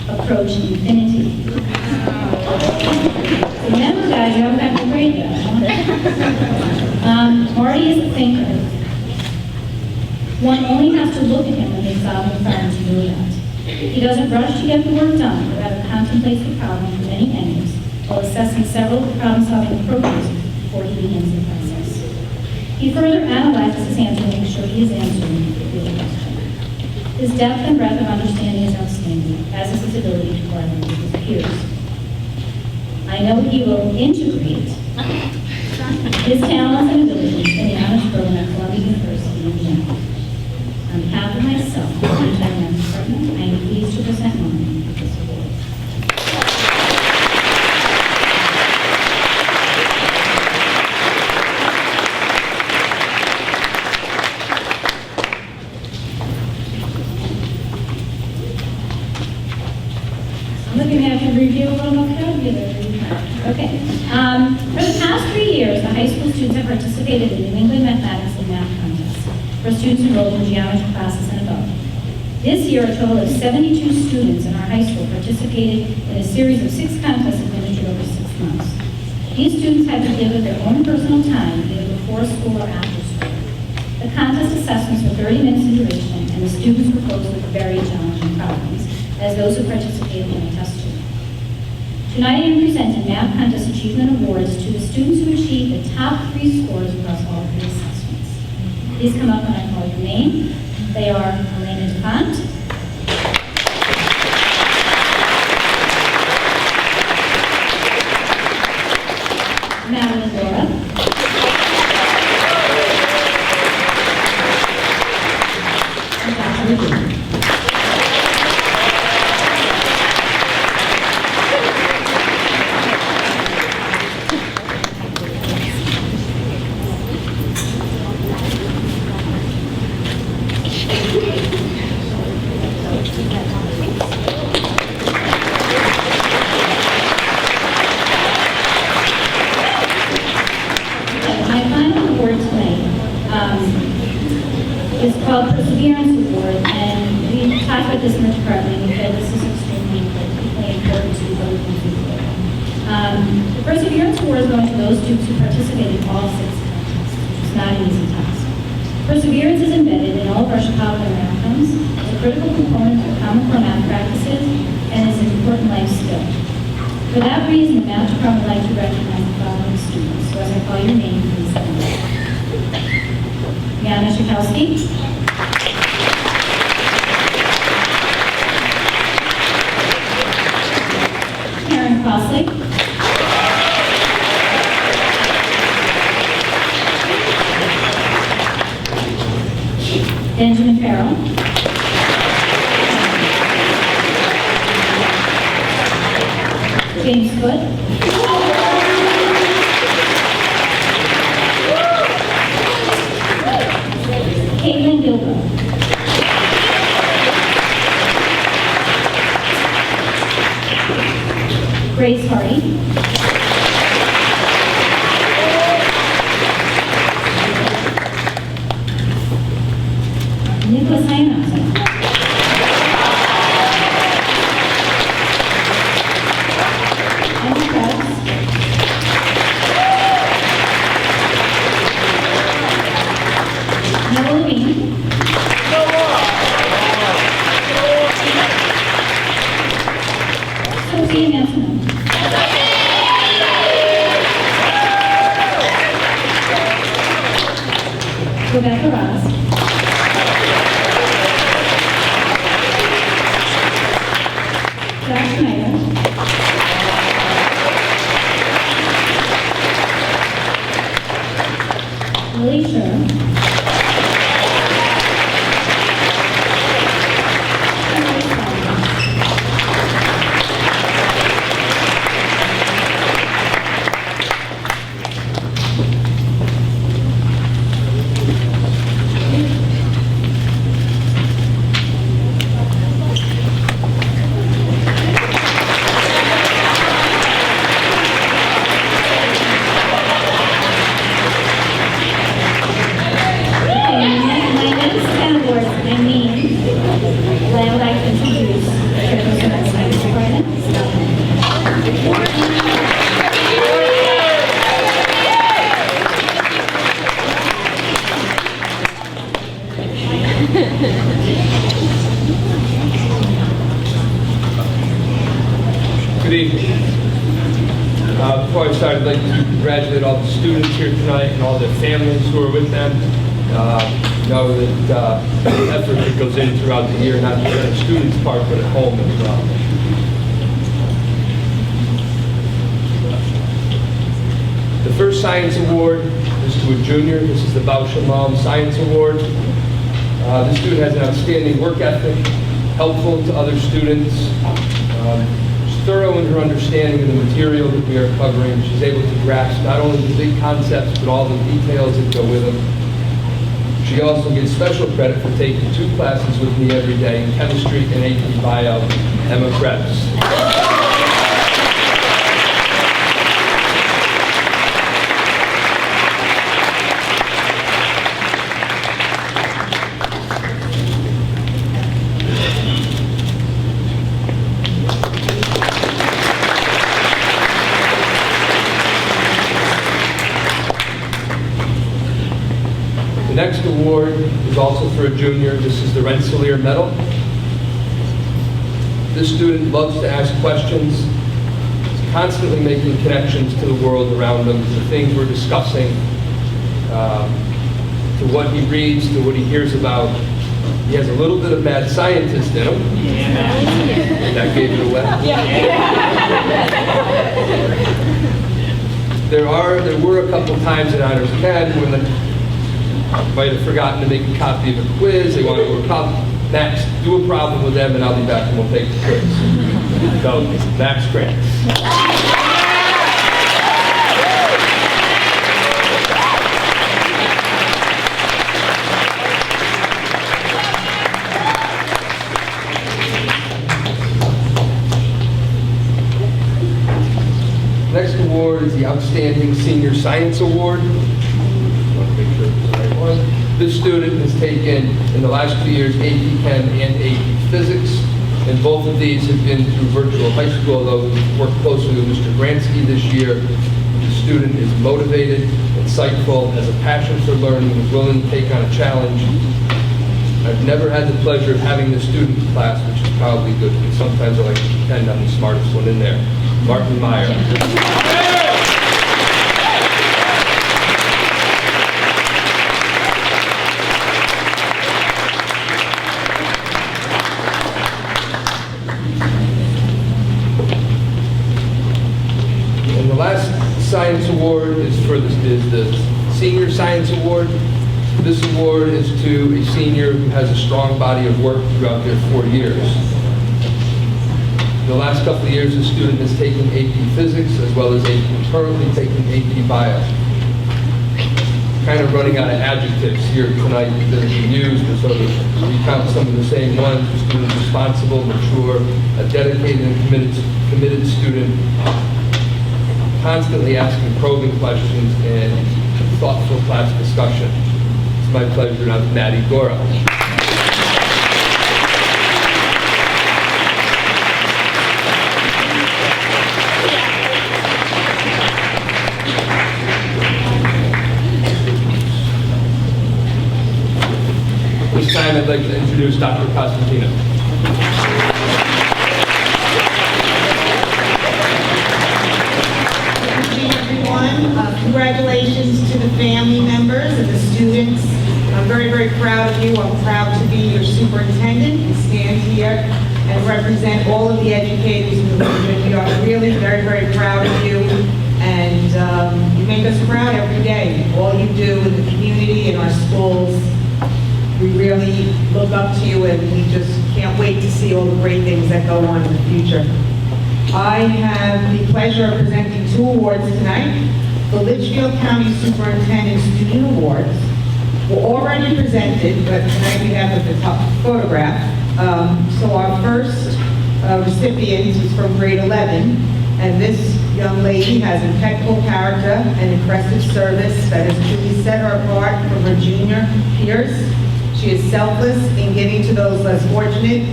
approach infinity. Remember, guys, you haven't got to grade yet. Marty is a thinker. One only has to look at him when they solve the problem to know that. He doesn't rush to get the work done, but rather contemplates the problem from many angles while assessing several problem-solving approaches before he begins the process. He further analyzes his answer to make sure he is answering the real question. His depth and breadth of understanding is outstanding, as is his ability to collaborate with his peers. I know he will integrate his talents and abilities in the honors program at Columbia University in Vienna. On behalf of myself and the entire math department, I am pleased to present Martin with this award. I'm looking at to review a little vocabulary. Okay. For the past 3 years, the high school students have participated in New England mathematics and math contests for students enrolled in geometry classes and above. This year, a total of 72 students in our high school participated in a series of 6 contests administered over 6 months. These students had to give of their own personal time, either before school or after school. The contest assessments were 30 minutes in duration, and the students were posed with very challenging problems, as those who participated in the test took. Tonight, I am presenting Math Contest Achievement Awards to the students who achieved the top 3 scores across all 3 assessments. Please come up when I call your name. They are Elena DeFont, Madeline Laura, and Dr. Regina. My final award tonight is called Perseverance Award, and we talked about this in the department. We feel this is extremely important to both of you. The Perseverance Award is going to those students who participated in all 6 contests, which is not an easy task. Perseverance is embedded in all of our Chicago marathons. It's a critical component of Common Core math practices and is an important life skill. For that reason, the math department would like to recognize the following students. So as I call your name, please stand up. Yana Schakowsky. Karen Crossley. Benjamin Farrell. James Foote. Caitlin Gilbert. Grace Hardy. Nicholas Iannazzo. Andrew Krauss. Noah Levine. Sophia Massimo. Rebecca Ross. Josh Schneider. Lily Sher. Good evening. Before I start, I'd like to congratulate all the students here tonight and all their families who are with them. know that the effort that goes in throughout the year, not just on the students' part, but at home as well. The first science award is to a junior. This is the Bausch Science Award. This student has an outstanding work ethic, helpful to other students, she's thorough in her understanding of the material that we are covering. She's able to grasp not only the big concepts, but all the details that go with them. She also gets special credit for taking 2 classes with me every day, in chemistry and AP Bio, Emma Krebs. The next award is also for a junior. This is the Rensselaer Medal. This student loves to ask questions. He's constantly making connections to the world around him, to the things we're discussing, to what he reads, to what he hears about. He has a little bit of mad scientist in him. Yeah. That gave it away. There were a couple times in Honors Academy when I might have forgotten to make a copy of a quiz. They want to do a copy. Max, do a problem with them, and I'll be back and we'll take the quiz. So, Max Grant. Next award is the Outstanding Senior Science Award. This student has taken, in the last 2 years, AP Chem and AP Physics, and both of these have been through virtual high school, although we worked closely with Mr. Gransky this year. The student is motivated, insightful, has a passion for learning, is willing to take on a challenge. I've never had the pleasure of having this student in class, which is probably good, because sometimes I like to pretend I'm the smartest one in there. Martin Meyer. And the last science award is the Senior Science Award. This award is to a senior who has a strong body of work throughout their 4 years. In the last couple of years, the student has taken AP Physics as well as currently taking AP Bio. Kind of running out of adjectives here tonight that have been used, and so we count some of the same ones. The student is responsible, mature, a dedicated and committed student, constantly asking probing questions and thoughtful class discussion. It's my pleasure to have Maddie Gora. This time I'd like to introduce Dr. Costantino. Congratulations to the family members and the students. I'm very, very proud of you. I'm proud to be your superintendent and stand here and represent all of the educators in the region. We are really very, very proud of you, and you make us proud every day. All you do in the community, in our schools, we really look up to you, and we just can't wait to see all the great things that go on in the future. I have the pleasure of presenting 2 awards tonight. The Litchfield County Superintendent Student Awards were already presented, but tonight we have the top photograph. So our first recipient is from grade 11, and this young lady has impeccable character and impressive service that has truly set her apart from her junior peers. She is selfless in giving to those less fortunate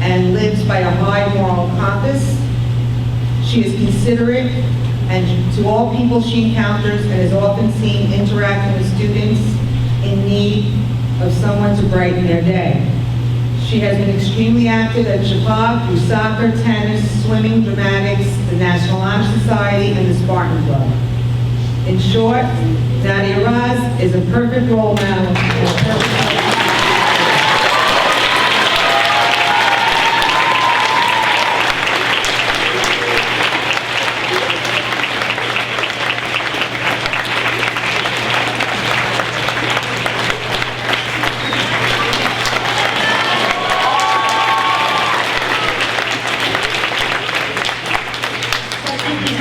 and lives by a high moral compass. She is considerate and to all people she encounters, and is often seen interacting with students in need of someone to brighten their day. She has been extremely active at Chapag through soccer, tennis, swimming, dramatics, the National Honor Society, and the Spartan Club. In short, Nadia Raz is a perfect role model and a perfect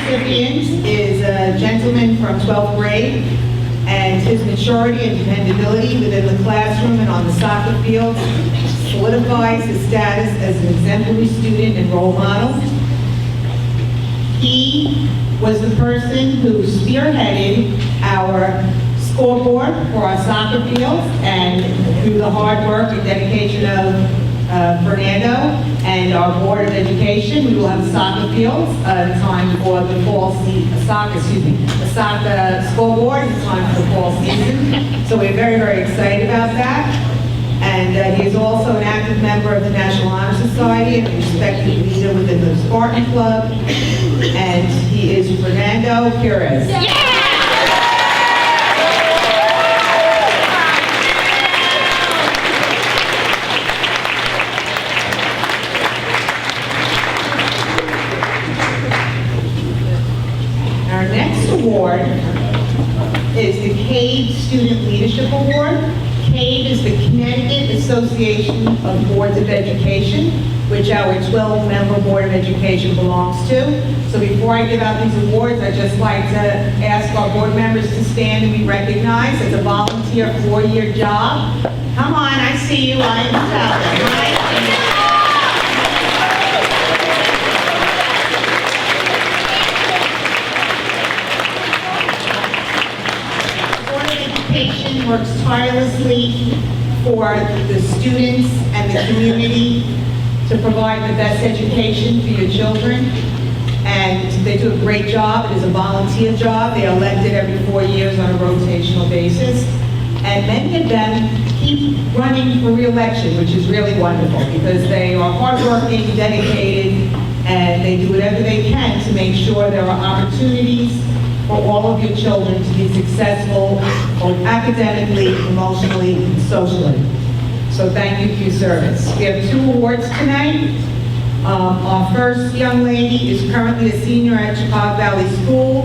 recipient is a gentleman from 12th grade, and his maturity and dependability within the classroom and on the soccer field solidifies his status as an exemplary student and role model. He was the person who spearheaded our scoreboard for our soccer fields, and through the hard work and dedication of Fernando and our Board of Education, we will have soccer fields in time for the fall soccer scoreboard in time for the fall season. So we're very, very excited about that. And he is also an active member of the National Honor Society and a respected leader within the Spartan Club. And he is Fernando Perez. Our next award is the CAVE Student Leadership Award. CAVE is the Connecticut Association of Boards of Education, which our 12-member Board of Education belongs to. So before I give out these awards, I'd just like to ask our board members to stand and be recognized. It's a volunteer 4-year job. Come on, I see you. I am proud. Works tirelessly for the students and the community to provide the best education for your children. And they do a great job. It is a volunteer job. They are elected every 4 years on a rotational basis. And many of them keep running for re-election, which is really wonderful because they are hardworking, dedicated, and they do whatever they can to make sure there are opportunities for all of your children to be successful, both academically, emotionally, and socially. So thank you for your service. We have 2 awards tonight. Our first young lady is currently a senior at Chicago Valley School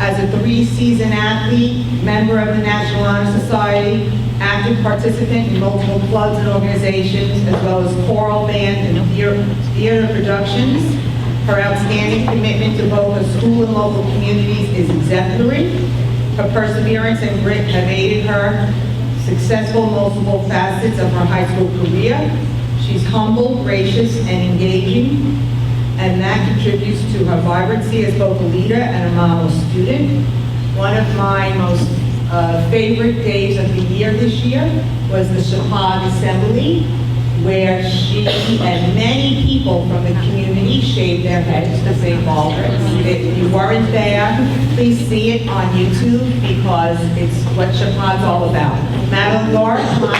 as a 3-season athlete, member of the National Honor Society, active participant in multiple clubs and organizations, as well as choral, band, and theater productions. Her outstanding commitment to both her school and local communities is exemplary. Her perseverance and grit have aided her successful multiple facets of her high school career. She's humble, gracious, and engaging, and that contributes to her vibrancy as both a leader and a model student. One of my most favorite days of the year this year was the Chicago Assembly, where she and many people from the community shaved their heads to St. Baldrick's. If you weren't there, please see it on YouTube because it's what Chicago's all about. Madam Laura, come on.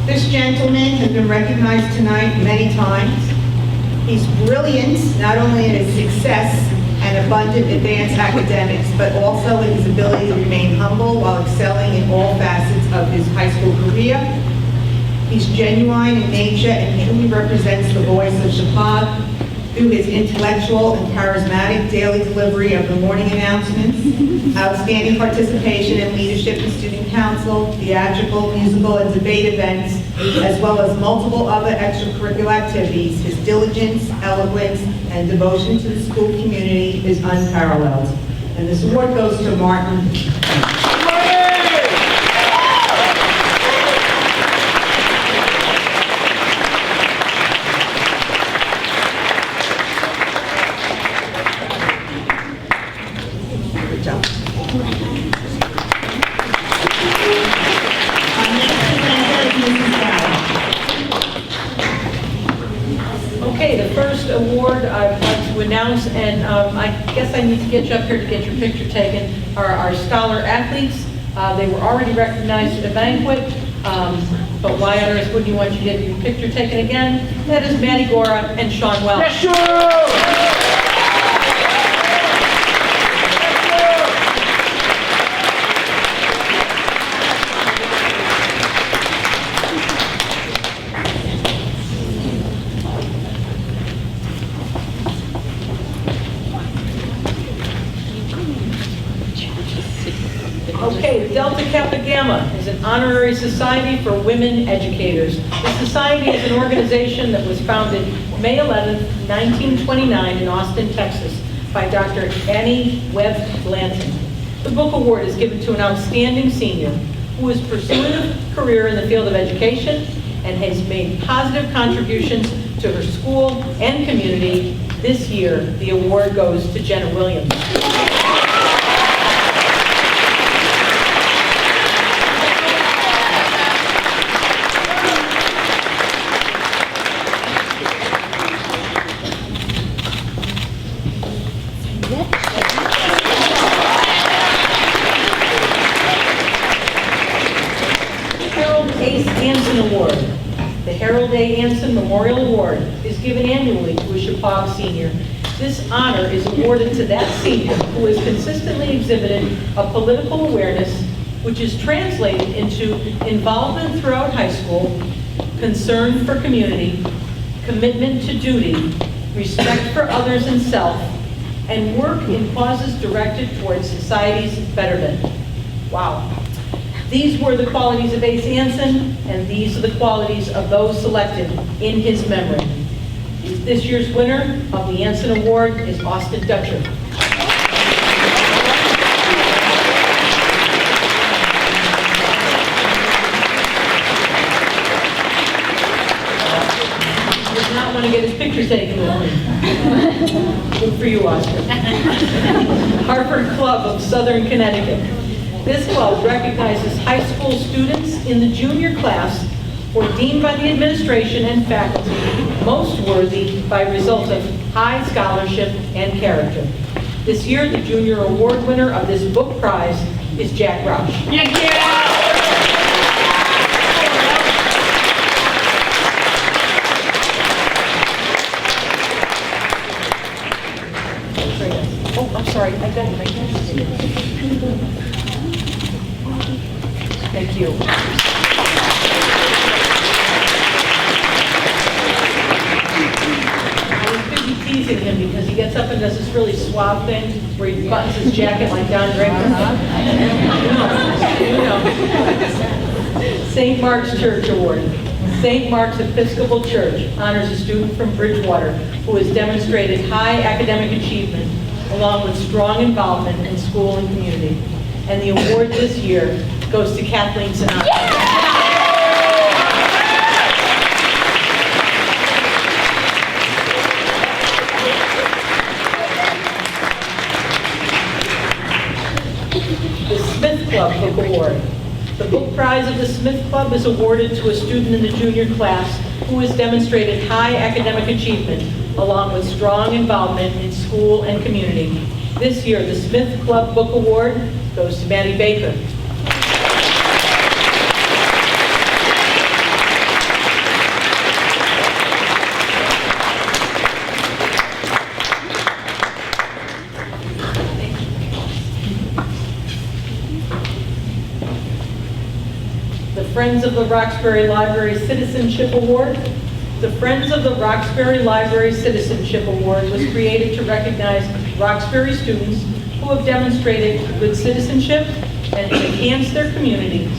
This gentleman has been recognized tonight many times. He's brilliant, not only in his success and abundant advanced academics, but also in his ability to remain humble while excelling in all facets of his high school career. He's genuine in nature and truly represents the voice of Chicago through his intellectual and charismatic daily delivery of the morning announcements, outstanding participation in leadership and student council, theatrical, musical, and debate events, as well as multiple other extracurricular activities. His diligence, eloquence, and devotion to the school community is unparalleled. And this award goes to Martin. Our next presenter is Mrs. Gallagher. announce, and I guess I need to get you up here to get your picture taken, are our scholar athletes. They were already recognized at the banquet, but why on earth wouldn't you want you to get your picture taken again? That is Maddie Gora and Sean Welch. Okay, the Delta Kappa Gamma is an honorary society for women educators. The society is an organization that was founded May 11th, 1929 in Austin, Texas by Dr. Annie Webb Blanton. The book award is given to an outstanding senior who is pursuing a career in the field of education and has made positive contributions to her school and community. This year, the award goes to Jenna Williams. The Harold A. Anson Memorial Award is given annually to a Chappaqua senior. This honor is awarded to that senior who has consistently exhibited a political awareness which is translated into involvement throughout high school, concern for community, commitment to duty, respect for others and self, and work in causes directed towards society's betterment. Wow. These were the qualities of Ace Anson, and these are the qualities of those selected in his memory. This year's winner of the Anson Award is Austin Dutcher. He does not want to get his picture taken with me. Good for you, Oscar. Harvard Club of Southern Connecticut. This club recognizes high school students in the junior class who are deemed by the administration and faculty most worthy by result of high scholarship and character. This year, the junior award winner of this book prize is Jack Roush. Oh, I'm sorry, I got it right here. Thank you. I was busy teasing him because he gets up and does this really suave thing where he buttons his jacket like Don Draper. You know. St. Mark's Church Award. St. Mark's Episcopal Church honors a student from Bridgewater who has demonstrated high academic achievement along with strong involvement in school and community. And the award this year goes to Kathleen Sinatra. The Smith Club Book Award. The book prize of the Smith Club is awarded to a student in the junior class who has demonstrated high academic achievement along with strong involvement in school and community. This year, the Smith Club Book Award goes to Maddie Baker. The Friends of the Roxbury Library Citizenship Award. The Friends of the Roxbury Library Citizenship Award was created to recognize Roxbury students who have demonstrated good citizenship and enhanced their community.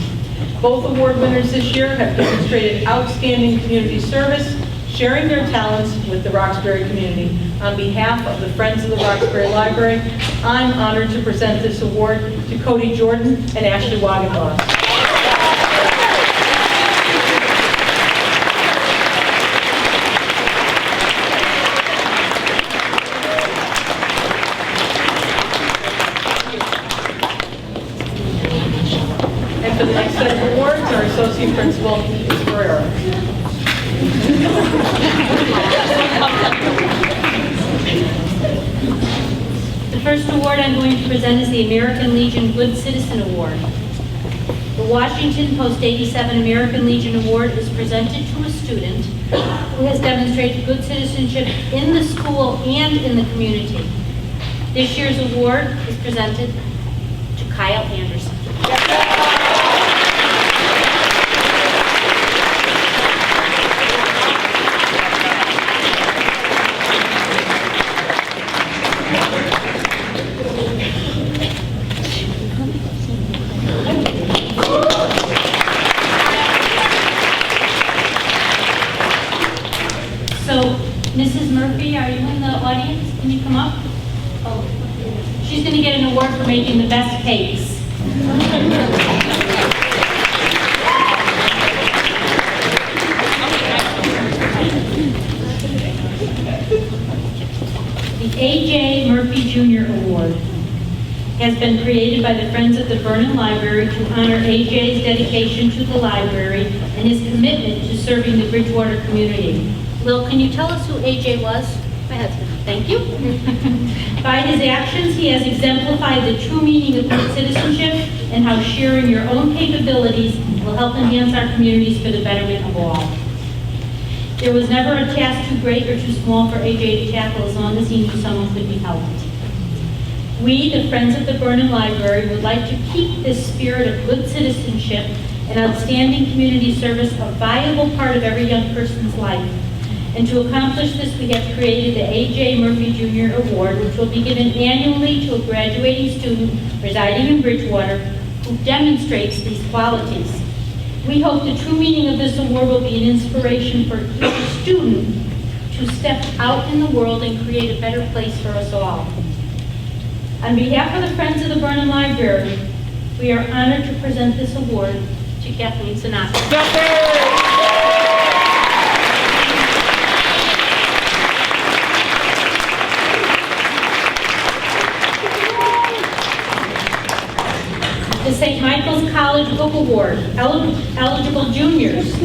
Both award winners this year have demonstrated outstanding community service, sharing their talents with the Roxbury community. On behalf of the Friends of the Roxbury Library, I'm honored to present this award to Cody Jordan and Ashley Wagenboss. And for the next set of awards, our Associate Principal, Ms. Ferreira. first award I'm going to present is the American Legion Good Citizen Award. The Washington Post 87 American Legion Award is presented to a student who has demonstrated good citizenship in the school and in the community. This year's award is presented to Kyle Anderson. So, Mrs. Murphy, are you in the audience? Can you come up? Oh, she's going to get an award for making the best cakes. The A.J. Murphy Jr. Award has been created by the Friends of the Vernon Library to honor A.J.'s dedication to the library and his commitment to serving the Bridgewater community. Lil, can you tell us who A.J. was? My husband. Thank you. By his actions, he has exemplified the true meaning of good citizenship and how sharing your own capabilities will help enhance our communities for the betterment of all. There was never a task too great or too small for A.J. to tackle as long as he knew someone could be helped. We, the Friends of the Vernon Library, would like to keep this spirit of good citizenship and outstanding community service a valuable part of every young person's life. And to accomplish this, we have created the A.J. Murphy Jr. Award, which will be given annually to a graduating student residing in Bridgewater who demonstrates these qualities. We hope the true meaning of this award will be an inspiration for each student to step out in the world and create a better place for us all. On behalf of the Friends of the Vernon Library, we are honored to present this award to Kathleen Sinatra. The St. Michael's College Book Award. Eligible juniors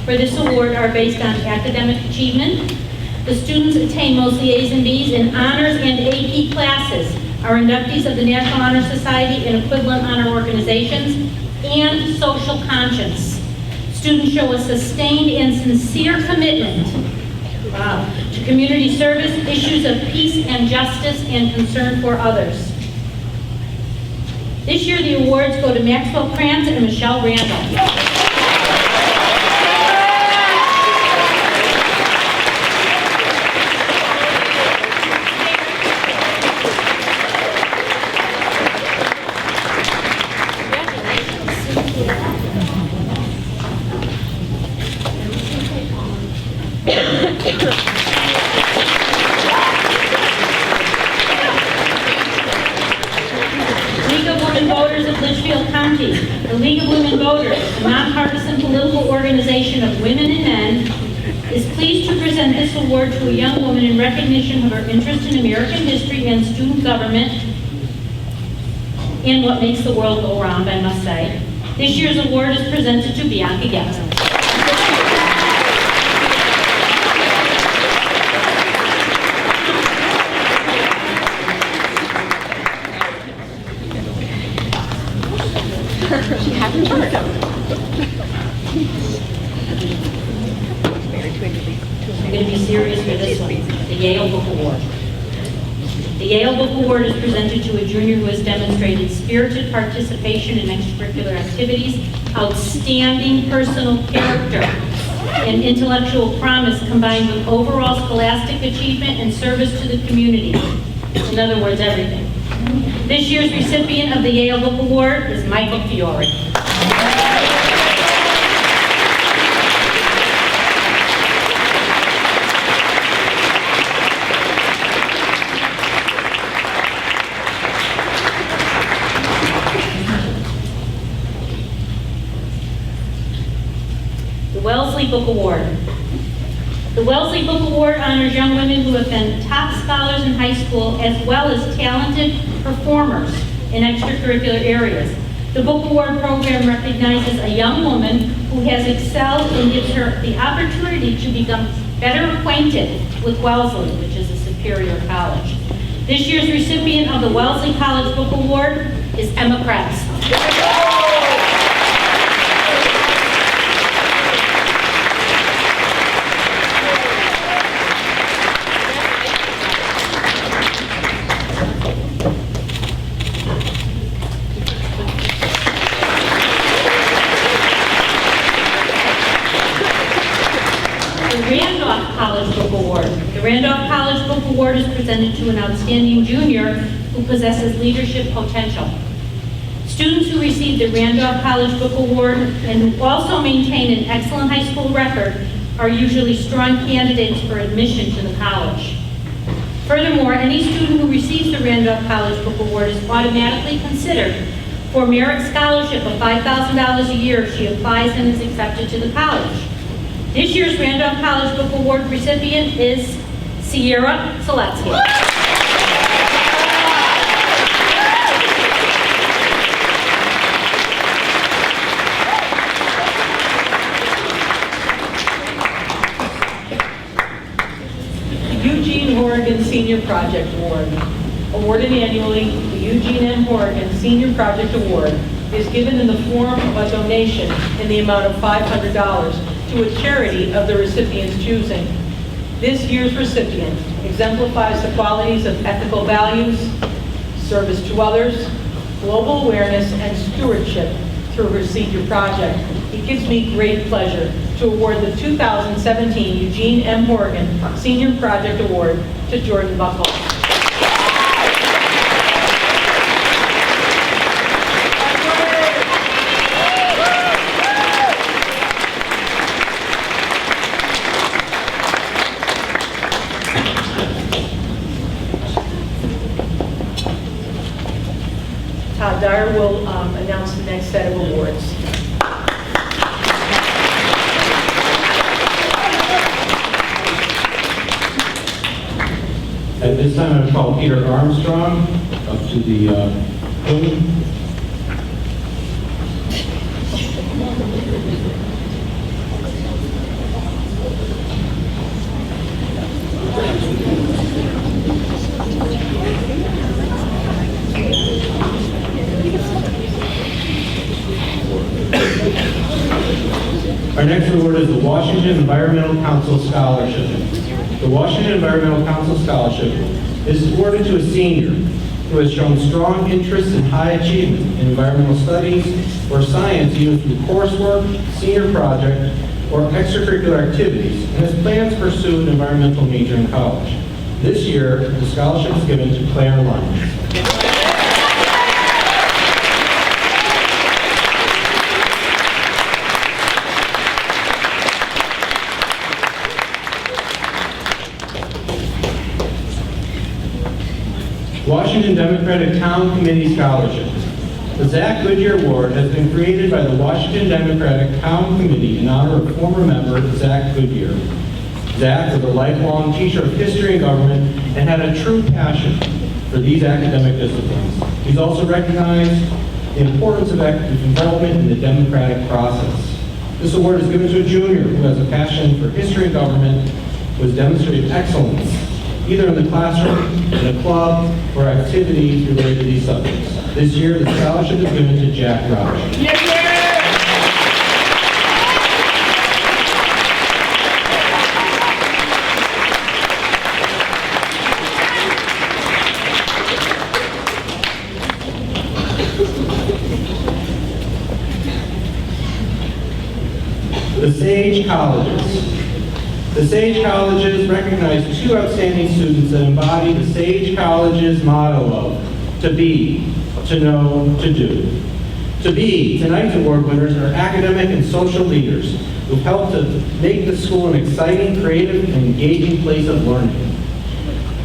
for this award are based on academic achievement. The students attain most A's and B's in honors and AP classes, are inductees of the National Honor Society and equivalent honor organizations, and social conscience. Students show a sustained and sincere commitment to community service, issues of peace and justice, and concern for others. This year, the awards go to Maxwell Krantz and Michelle Randall. The League of Women Voters, a nonpartisan political organization of women and men, is pleased to present this award to a young woman in recognition of her interest in American history and student government, and what makes the world go round, I must say. This year's award is presented to Bianca Getz. I'm going to be serious for this one, the Yale Book Award. The Yale Book Award is presented to a junior who has demonstrated spirited participation in extracurricular activities, outstanding personal character, and intellectual promise combined with overall scholastic achievement and service to the community. In other words, everything. This year's recipient of the Yale Book Award is Michael Fiore. The Wellesley Book Award. The Wellesley Book Award honors young women who have been top scholars in high school as well as talented performers in extracurricular areas. The Book Award program recognizes a young woman who has excelled and gives her the opportunity to become better acquainted with Wellesley, which is a superior college. This year's recipient of the Wellesley College Book Award is Emma Krebs. The Randolph College Book Award is presented to an outstanding junior who possesses leadership potential. Students who receive the Randolph College Book Award and who also maintain an excellent high school record are usually strong candidates for admission to the college. Furthermore, any student who receives the Randolph College Book Award is automatically considered for merit scholarship of $5,000 a year if she applies and is accepted to the college. This year's Randolph College Book Award recipient is Sierra Seletsky. Eugene Horrigan Senior Project Award. Awarded annually, the Eugene M. Horrigan Senior Project Award is given in the form of a donation in the amount of $500 to a charity of the recipient's choosing. This year's recipient exemplifies the qualities of ethical values, service to others, global awareness, and stewardship through her senior project. It gives me great pleasure to award the 2017 Eugene M. Horrigan Senior Project Award to Jordan Buckle. Todd Dyer will announce the next set of awards. At this time, I would call Peter Armstrong up to the podium. Our next award is the Washington Environmental Council Scholarship. The Washington Environmental Council Scholarship is awarded to a senior who has shown strong interest and high achievement in environmental studies or science either through coursework, senior project, or extracurricular activities, and has plans to pursue an environmental major in college. This year, the scholarship is given to Claire Lyons. Washington Democratic Town Committee Scholarship. The Zach Goodyear Award has been created by the Washington Democratic Town Committee in honor of former member Zach Goodyear. Zach was a lifelong teacher of history and government and had a true passion for these academic disciplines. He's also recognized the importance of active involvement in the democratic process. This award is given to a junior who has a passion for history and government, who has demonstrated excellence either in the classroom, in a club, or activity related to these subjects. This year, the scholarship is given to Jack Rauch. The Sage Colleges. The Sage Colleges recognize two outstanding students that embody the Sage Colleges motto of to be, to know, to do. To be, tonight's award winners are academic and social leaders who helped to make the school an exciting, creative, and engaging place of learning.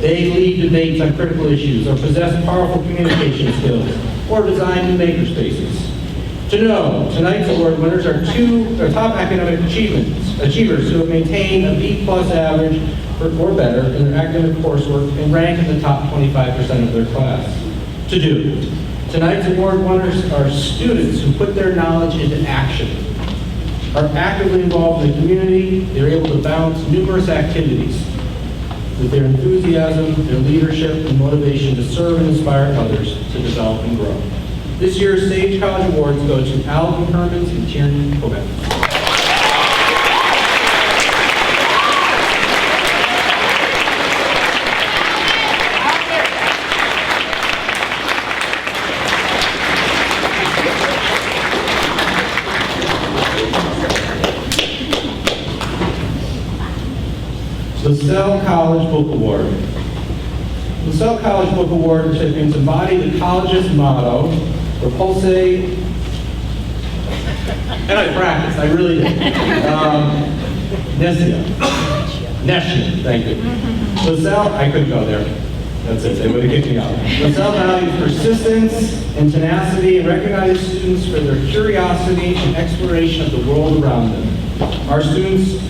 They lead debates on critical issues or possess powerful communication skills or design new makerspaces. To know, tonight's award winners are top academic achievers who have maintained a B+ average or better in their academic coursework and rank in the top 25% of their class. To do, tonight's award winners are students who put their knowledge into action, are actively involved in the community, they're able to balance numerous activities. with their enthusiasm, their leadership, and motivation to serve and inspire others to develop and grow. This year's Sage College Awards go to Alvin Hermans and Tierney Quebec. LaSalle College Book Award. LaSalle College Book Award recipients embody the college's motto, Repulse, and I practiced, I really did. Nescia, thank you. LaSalle, I couldn't go there. That's it, they would have kicked me out. LaSalle values persistence and tenacity and recognizes students for their curiosity and exploration of the world around them. Our students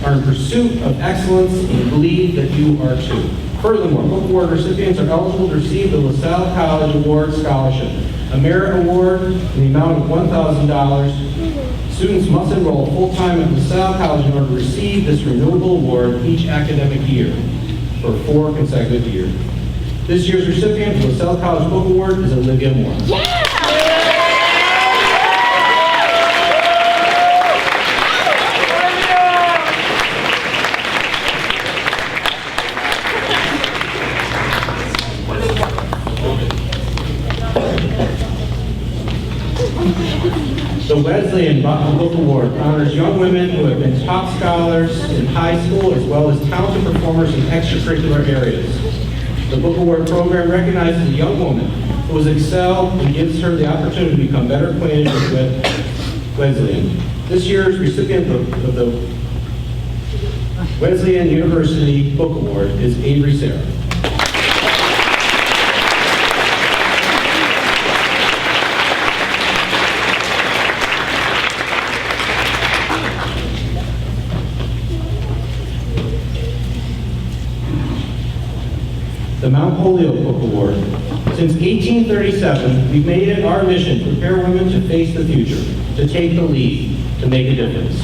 are in pursuit of excellence and believe that you are too. Furthermore, book award recipients are eligible to receive the LaSalle College Award Scholarship, a merit award in the amount of $1,000. Students must enroll full-time at LaSalle College in order to receive this renewable award each academic year for 4 consecutive years. This year's recipient of the LaSalle College Book Award is Olivia Moore. The Wesleyan Book Award honors young women who have been top scholars in high school as well as talented performers in extracurricular areas. The Book Award program recognizes a young woman who has excelled and gives her the opportunity to become better acquainted with Wesleyan. This year's recipient of the Wesleyan University Book Award is Avery Sarah. The Mount Holyoke Book Award. Since 1837, we've made it our mission to prepare women to face the future, to take the lead, to make a difference.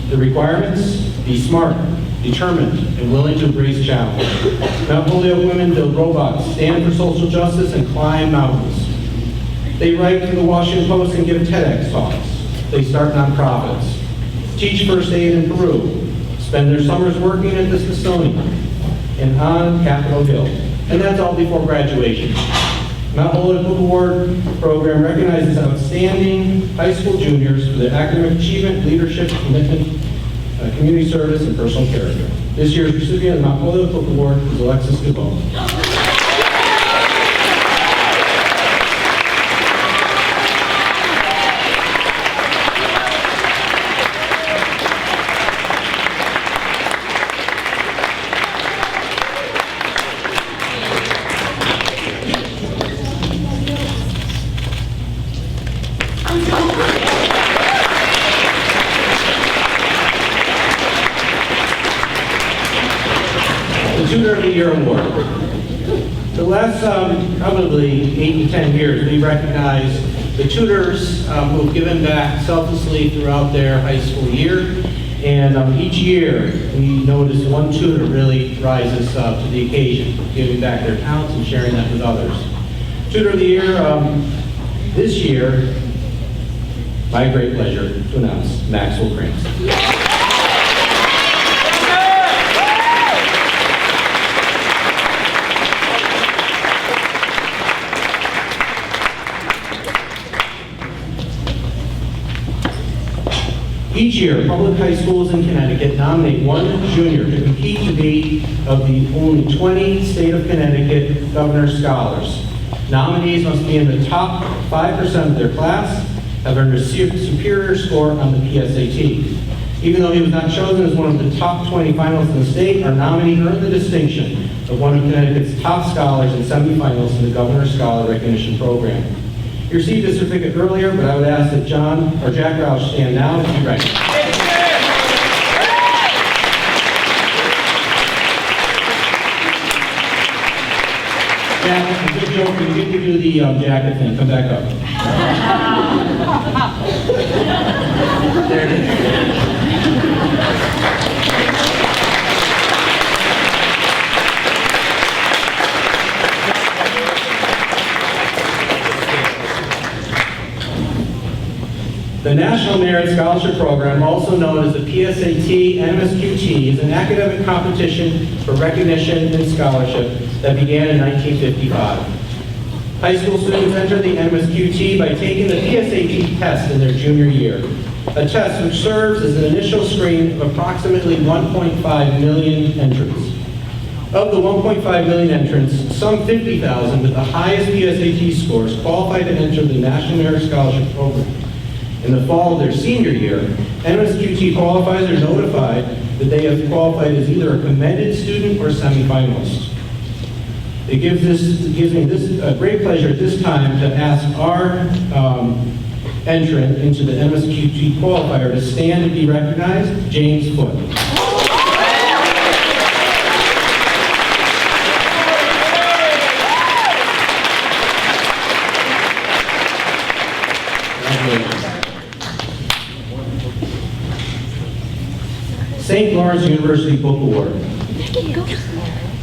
The requirements? Be smart, determined, and willing to embrace challenge. Mount Holyoke women build robots, stand for social justice, and climb mountains. They write for the Washington Post and give TEDx talks. They start nonprofits, teach first aid in Peru, spend their summers working at the Smithsonian, and on Capitol Hill. And that's all before graduation. Mount Holyoke Book Award program recognizes outstanding high school juniors for their academic achievement, leadership, commitment, community service, and personal character. This year's recipient of the Mount Holyoke Book Award is Alexis Gabon. Tutor of the Year Award. The last probably 8 to 10 years, we recognize the tutors who have given back selflessly throughout their high school year. And each year, we notice one tutor really rises to the occasion, giving back their talents and sharing that with others. Tutor of the Year this year, my great pleasure to announce Maxwell Krantz. Each year, public high schools in Connecticut nominate one junior to compete to be of the only 20 state of Connecticut Governor Scholars. Nominees must be in the top 5% of their class, have earned a superior score on the PSAT. Even though he was not chosen as one of the top 20 finalists in the state, our nominee earned the distinction of one of Connecticut's top scholars and semifinalists in the Governor Scholar Recognition Program. You received a certificate earlier, but I would ask that Jack Roush stand now and be ready. Jack, good joke, we get to do the jacket thing. Come back up. There it is. The National Merit Scholarship Program, also known as the PSAT and MSQT, is an academic competition for recognition and scholarship that began in 1955. High school students enter the MSQT by taking the PSAT test in their junior year, a test which serves as an initial screen of approximately 1.5 million entrants. Of the 1.5 million entrants, some 50,000 with the highest PSAT scores qualify to enter the National Merit Scholarship Program. In the fall of their senior year, MSQT qualifiers are notified that they have qualified as either a commended student or semifinalist. It gives me great pleasure at this time to ask our entrant into the MSQT qualifier to stand and be recognized, James Foote. St. Lawrence University Book Award.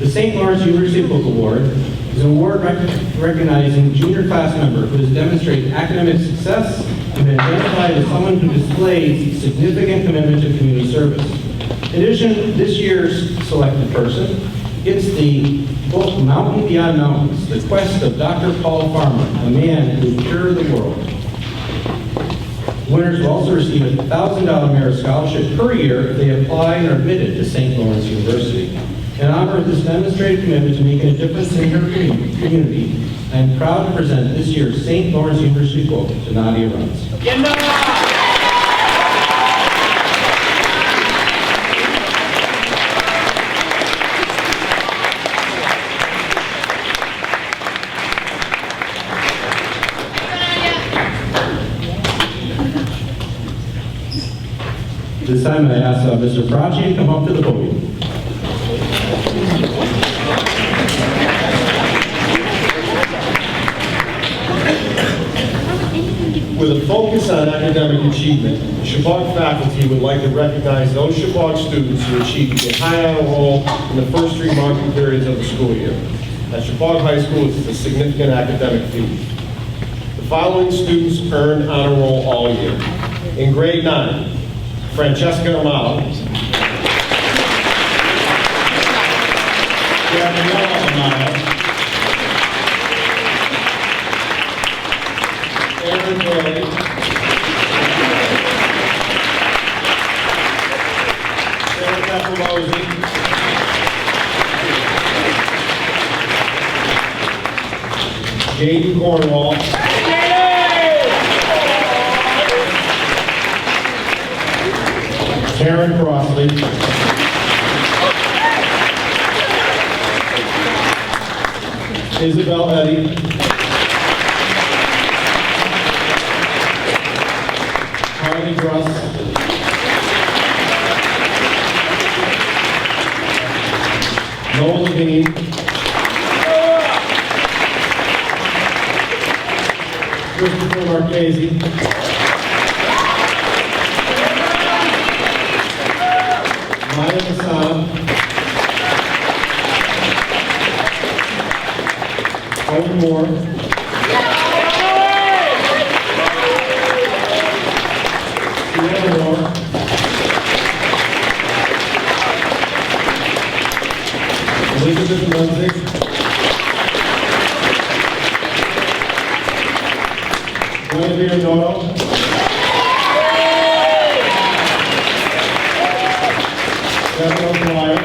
The St. Lawrence University Book Award is an award recognizing a junior class member who has demonstrated academic success and been identified as someone who displays significant commitment to community service. In addition, this year's selected person gets the book Mountain Beyond Mountains, The Quest of Dr. Paul Farmer, a man who cured the world. Winners will also receive a $1,000 merit scholarship per year if they apply and are admitted to St. Lawrence University. In honor of this demonstrated commitment to making a difference in her community, I am proud to present this year's St. Lawrence University book to Nadia Runs. This time I ask Mr. Bracci to come up to the podium. With a focus on academic achievement, the Chabot faculty would like to recognize those Chabot students who achieved a high honor roll in the first 3 marking periods of the school year. At Chabot High School, it's a significant academic feat. The following students earned honor roll all year. In grade 9, Francesca Amato, Gabriella Amato, Aaron Gray, Sarah Capomosi, Jaden Cornwall, Karen Crossley, Isabel Eddy, Harley Russ, Noel Levine, Christopher Marchese, Maya Hassan, Owen Moore, Sienna Moore, Elizabeth Munzik, Guinevere Noto, Kevin O'Brien,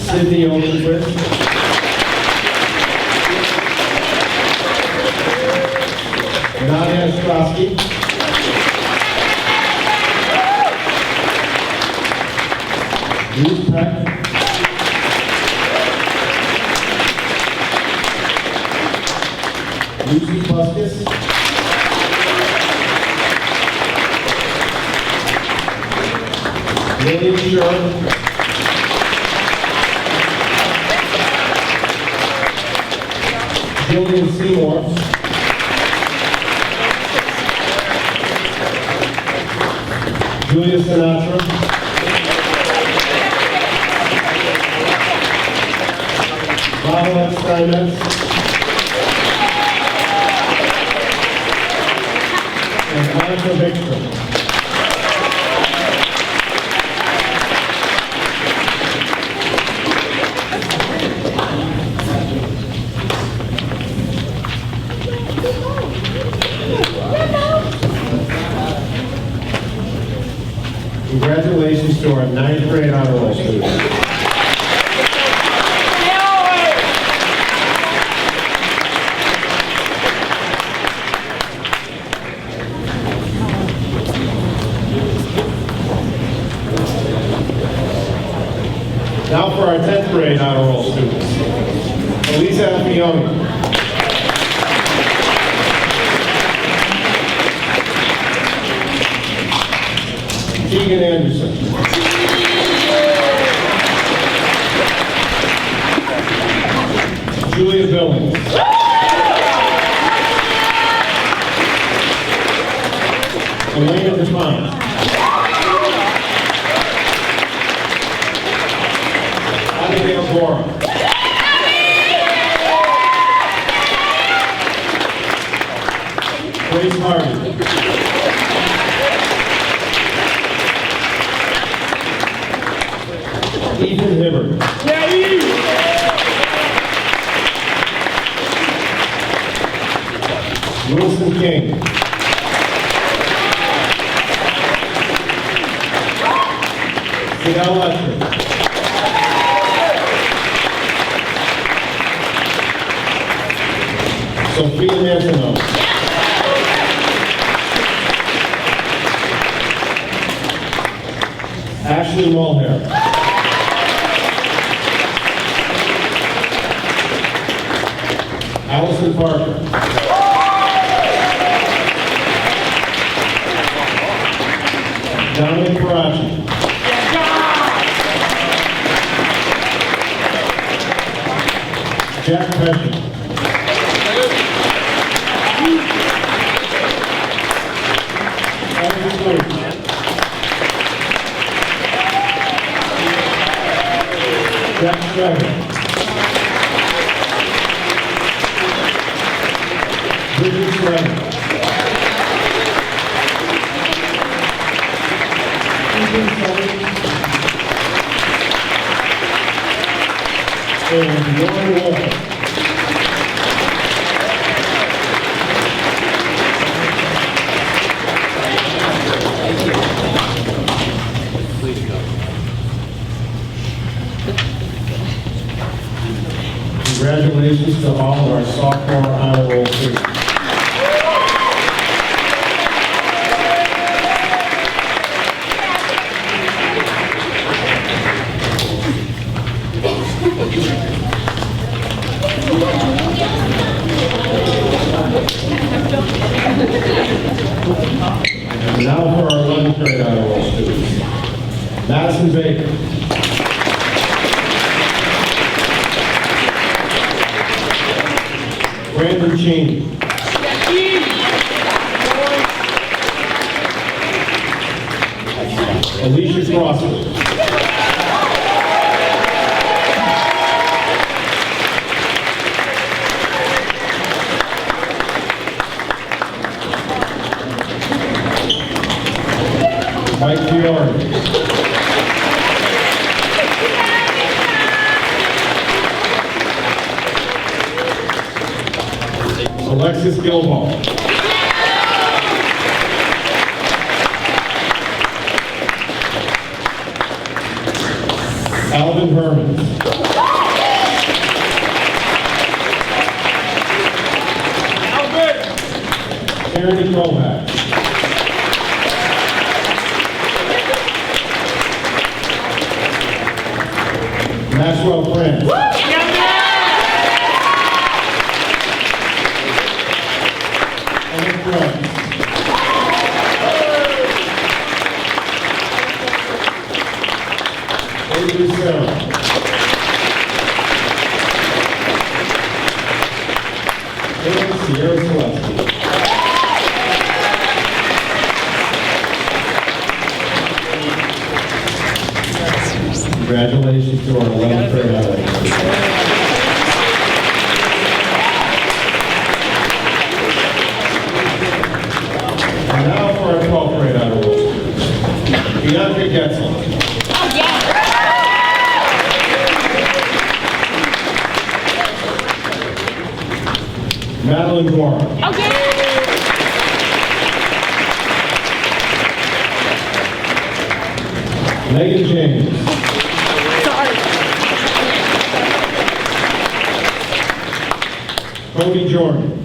Sydney Olenquist, Nadia Ostrowski, Ruth Peck, Lucy Puskas, Lillian Sherman, Jillian Seymour, Julia Sinatra, Madeline Steinmetz, Joshua Bickstrom. Congratulations to our 9th grade honor roll students. Now for our 10th grade honor roll students. Elisa Alfioni. Keegan Anderson. Julia Billings. Elena DeFont. Abigail Bora. Grace Harvey. Ethan Hibbert. Wilson King. Fidel Letcher. Sophia Mantono. Ashley Mulhare. Allison Parker. Dominic Karachi. Jack Pesci. Evan Stewart. Jack Strager. Bridget Strager. And Lauren Walker. Congratulations to all of our sophomore honor roll students. And now for our 11th grade honor roll students. Madison Baker. Brandon Cheney. Alicia Crossley. Mike Fiore. Alexis Gilball. Alvin Herman. Aaron Kovac. Maxwell Friend. Emmett Friend. Avery Sarah. And Sierra Celeste. Congratulations to our 11th grade honor. And now for our Madeline Guara. Megan James. Cody Jordan.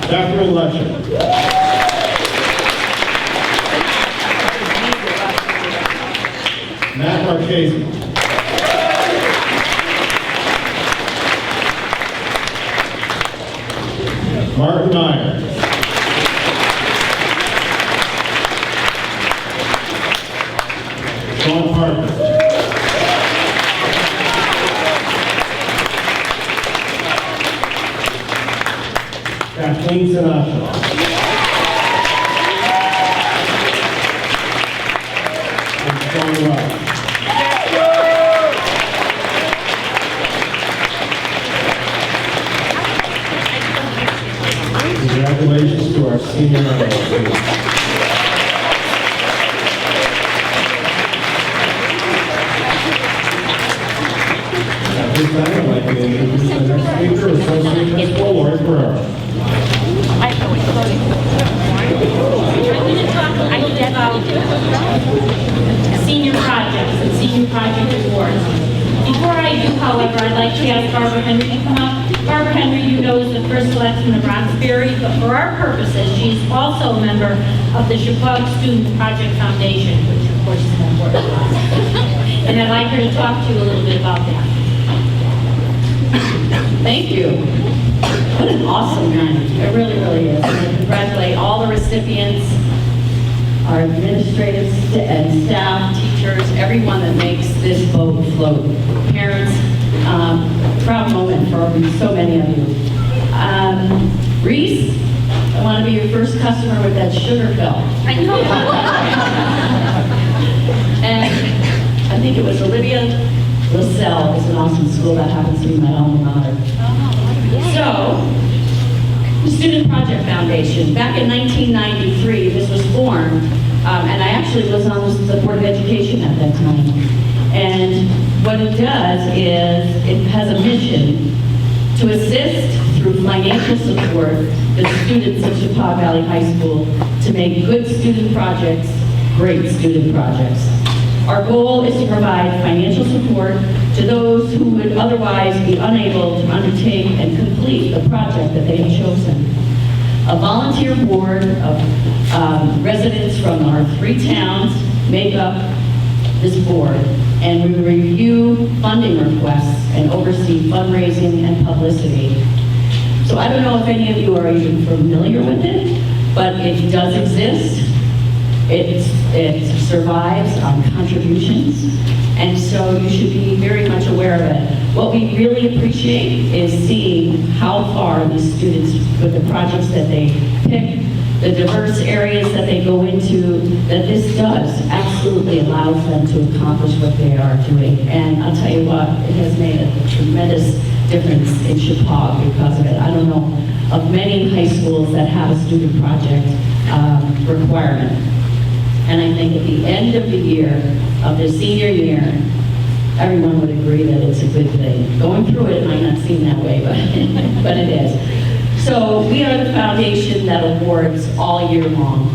Catherine Letcher. Matt Marchese. Martin Meyer. Sean Parker. Kathleen Sinatra. And Sean Welch. Congratulations to our senior honor students. At this time, I'd like to introduce the next speaker, Associate Principal Lori Ferrera. I'm going to talk about senior projects and senior project awards. Before I do, however, I'd like to ask Barbara Henry to come up. Barbara Henry, you know, is the first selection of Roxbury, but for our purposes, she's also a member of the Chappaq Student Project Foundation, which of course is important to us. And I'd like her to talk to you a little bit about that. Thank you. What an awesome night. It really, really is. And I congratulate all the recipients, our administrators and staff, teachers, everyone that makes this boat float. Parents, proud moment for so many of you. Reese, I want to be your first customer with that sugar fill. And I think it was Olivia LaSalle. It's an awesome school that happens to be my alma mater. So, the Student Project Foundation, back in 1993, this was formed, and I actually was on the Board of Education at that time. And what it does is, it has a mission to assist through financial support the students of Chappaq Valley High School to make good student projects, great student projects. Our goal is to provide financial support to those who would otherwise be unable to undertake and complete the project that they have chosen. A volunteer board of residents from our 3 towns make up this board, and we review funding requests and oversee fundraising and publicity. So I don't know if any of you are even familiar with it, but it does exist. It survives on contributions, and so you should be very much aware of it. What we really appreciate is seeing how far these students, with the projects that they pick, the diverse areas that they go into, that this does absolutely allows them to accomplish what they are doing. And I'll tell you what, it has made a tremendous difference in Chappaq because of it. I don't know of many high schools that have a student project requirement. And I think at the end of the year, of the senior year, everyone would agree that it's a good thing. Going through it might not seem that way, but it is. So we are the foundation that awards all year long.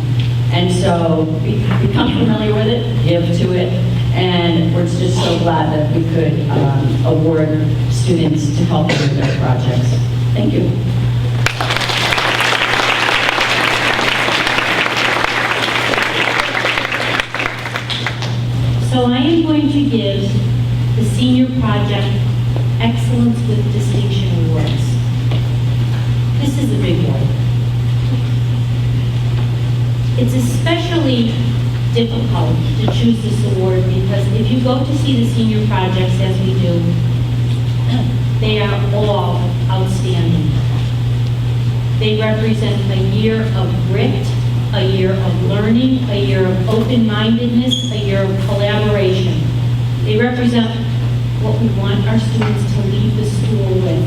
And so become familiar with it, give to it, and we're just so glad that we could award students to help them with their projects. Thank you. So I am going to give the Senior Project Excellence with Distinction Awards. This is a big one. It's especially difficult to choose this award because if you go to see the senior projects as we do, they are all outstanding. They represent a year of grit, a year of learning, a year of open-mindedness, a year of collaboration. They represent what we want our students to leave the school with.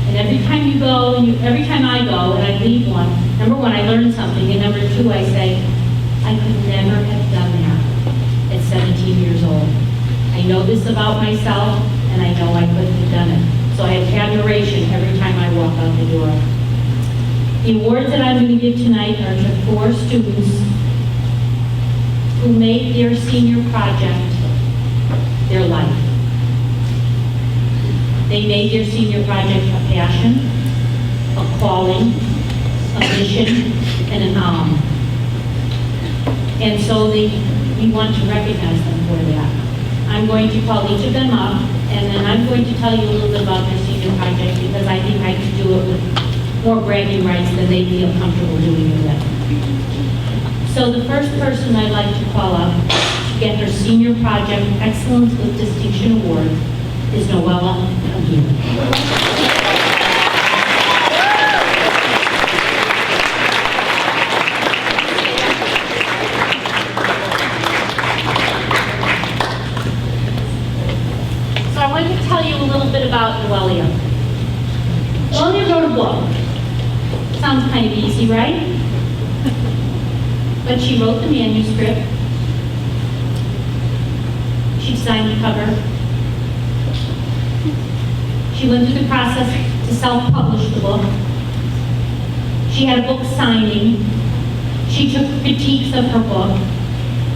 And every time you go, every time I go and I leave one, number one, I learn something, and number two, I say, I could never have done that at 17 years old. I I know this about myself, and I know I couldn't have done it. So I have admiration every time I walk out the door. The awards that I'm going to give tonight are to 4 students who made their senior project their life. They made their senior project a passion, a calling, a mission, and an And so we want to recognize them for that. I'm going to call each of them up, and then I'm going to tell you a little bit about their senior project because I think I can do it with more bragging rights than they feel comfortable doing it with. So the first person I'd like to call up to get her senior project Excellence with Distinction Award is Noella Aguirre. So I want to tell you a little bit about Noelia. Noelia wrote a book. Sounds kind of easy, right? But she wrote the manuscript. She designed the cover. She went through the process to self-publish the book. She had a book signing. She took critiques of her book.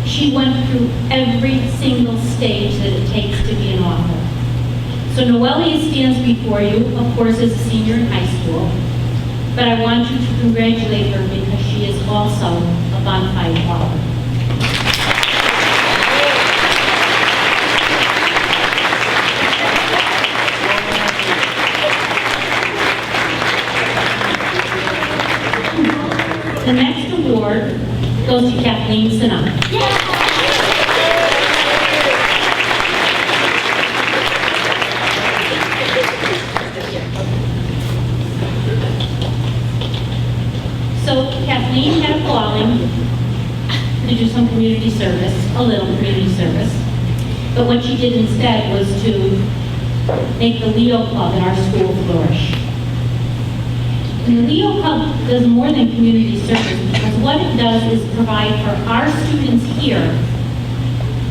She went through every single stage that it takes to be an author. So Noelia stands before you, of course, as a senior in high school, but I want you to congratulate her because she is also a bona fide author. The next award goes to Kathleen Sinat. So Kathleen had a calling to do some community service, a little community service. But what she did instead was to make the Leo Club at our school flourish. And the Leo Club does more than community service because what it does is provide for our students here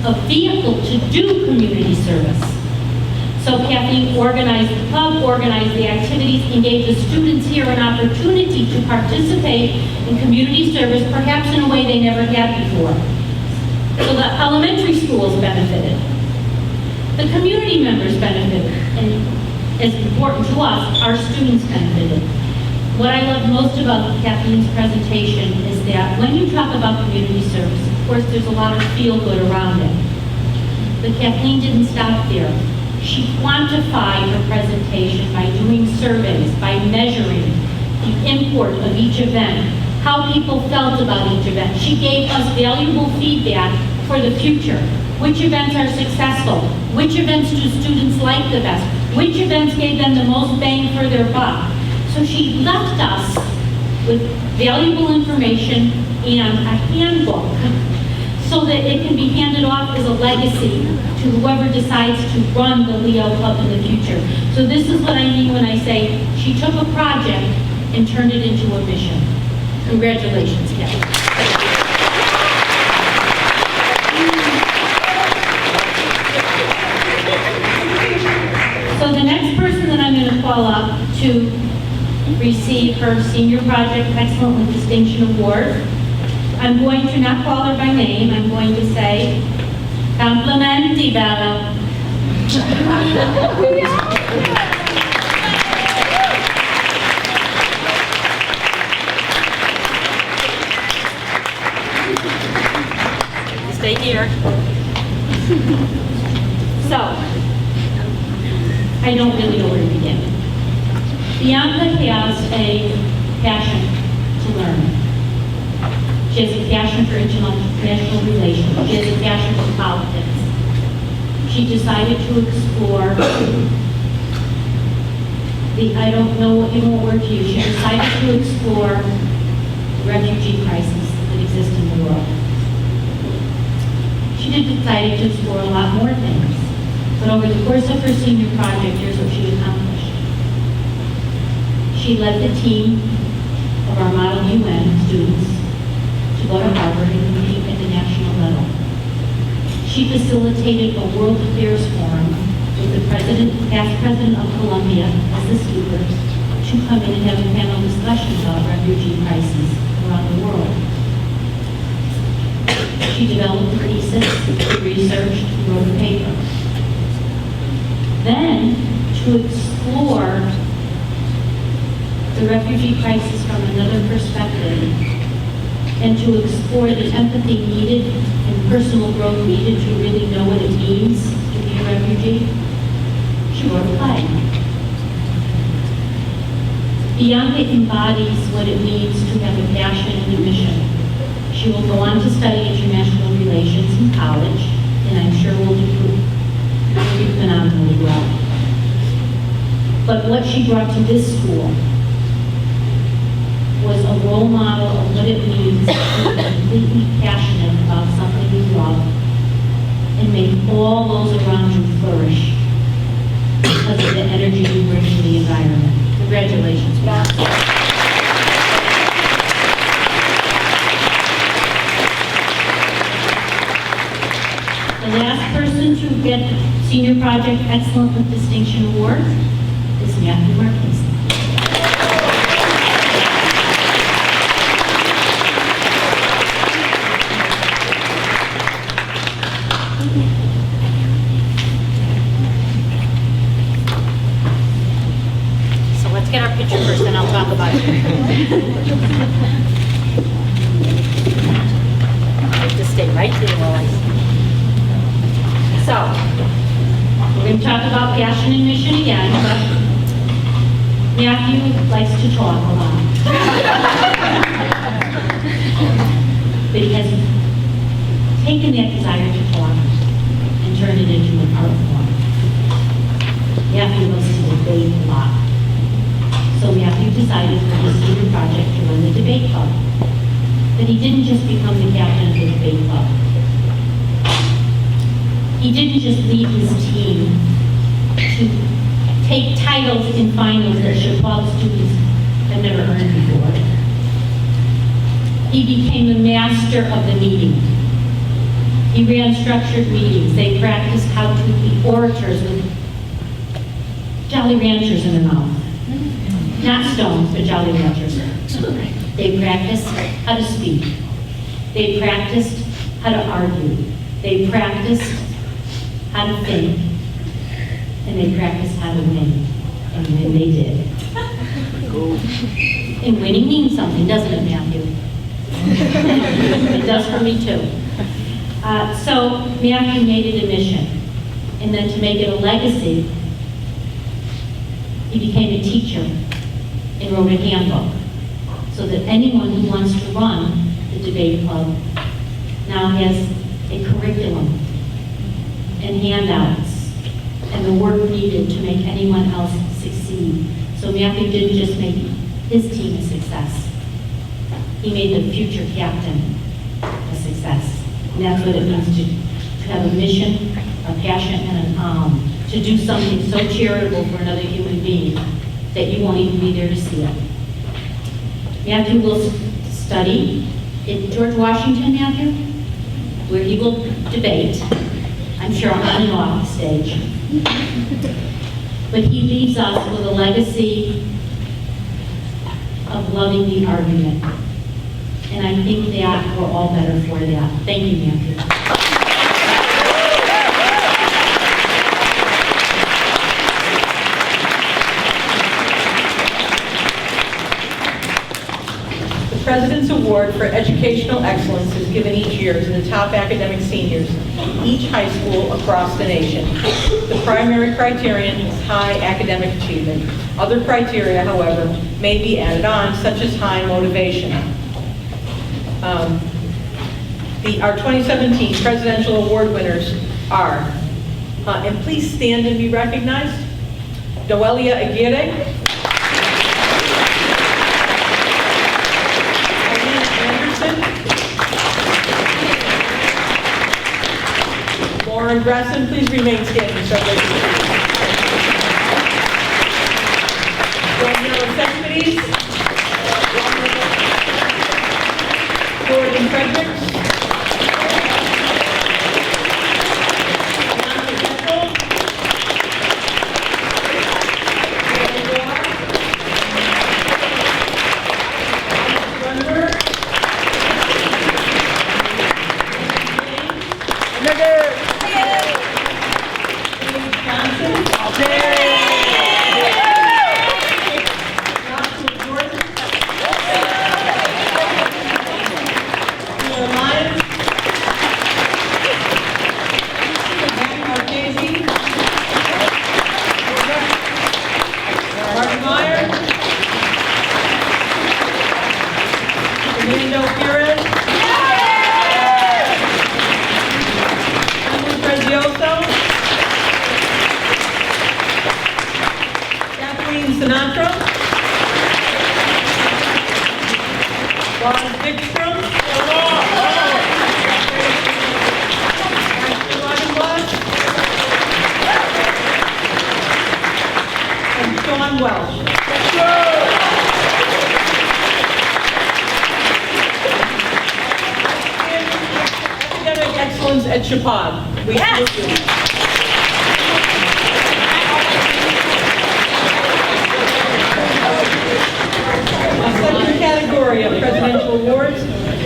a vehicle to do community service. So Kathleen organized the club, organized the activities, and gave the students here an opportunity to participate in community service, perhaps in a way they never had before. So the elementary schools benefited. The community members benefited. And as important to us, our students benefited. What I love most about Kathleen's presentation is that when you talk about community service, of course there's a lot of feel-good around it. But Kathleen didn't stop there. She quantified her presentation by doing surveys, by measuring the import of each event, how people felt about each event. She gave us valuable feedback for the future. Which events are successful? Which events do students like the best? Which events gave them the most bang for their buck? So she left us with valuable information and a handbook so that it can be handed off as a legacy to whoever decides to run the Leo Club in the future. So this is what I mean when I say she took a project and turned it into a mission. Congratulations, Kathy. So the next person that I'm going to call up to receive her Senior Project Excellent with Distinction Award, I'm going to not call her by name, I'm going to say, Complimenti Bella. Stay here. So, I don't really know where to begin. Bianca has a passion to learn. She has a passion for international relations. She has a passion for politics. She decided to explore I don't know what word to use. She decided to explore the refugee crisis that exists in the world. She decided to explore a lot more things. But over the course of her senior project, here's what she accomplished. She led the team of our Model UN students to go to Harvard and compete at the national level. She facilitated a World Affairs Forum with the past president of Colombia as the speaker to come in and have a panel discussion about refugee crises around the world. She developed a thesis, researched, wrote a paper. Then, to explore the refugee crisis from another perspective, and to explore the empathy needed and personal growth needed to really know what it means to be a refugee, she wrote a play. Bianca embodies what it means to have a passion and a mission. She will go on to study international relations in college, and I'm sure will do phenomenally well. But what she brought to this school was a role model of what it means to be completely passionate about something you love and make all those around you flourish because of the energy you bring to the environment. Congratulations, Bianca. The last person to get the Senior Project Excellent with Distinction Award is Matthew Marquez. So let's get our picture first, then I'll talk about it. I have to stay right there while I... So, we're going to talk about passion and mission again, but Matthew likes to talk a lot. But he has taken that desire to talk and turned it into an art form. Matthew loves to debate a lot. So Matthew decided for his senior project to run the debate club. But he didn't just become the captain of the debate club. He didn't just lead his team to take titles in finals that Chappelle students had never earned before. He became the master of the meeting. He ran structured meetings. They practiced how to be orators with Jolly Ranchers in their mouth. Not stones, but Jolly Ranchers. They practiced how to speak. They practiced how to argue. They practiced how to think, and they practiced how to win. And when they did. And winning means something, doesn't it, Matthew? It does for me too. So Matthew made it a mission. And then to make it a legacy, he became a teacher and wrote a handbook so that anyone who wants to run the debate club now has a curriculum and handouts and the work needed to make anyone else succeed. So Matthew didn't just make his team a success. He made the future captain a success. And that's what it means to have a mission, a passion, and to do something so charitable for another human being that you won't even be there to see it. Matthew will study in George Washington, Matthew, where he will debate, I'm sure on and off the stage. But he leaves us with a legacy of loving the argument. And I think that we're all better for that. Thank you, Matthew. The President's Award for Educational Excellence is given each year to the top academic seniors in each high school across the nation. The primary criterion is high academic achievement. Other criteria, however, may be added on, such as high motivation. Our 2017 Presidential Award winners are, and please stand and be recognized, Noelia Aguirre, Lauren Bresson, please remain standing. Daniela Cespedes, Jordan Fredericks, Sinatra. Ron Vikstrom. And Sean Welsh. Academic excellence at Chapag. We salute you. The second category of presidential awards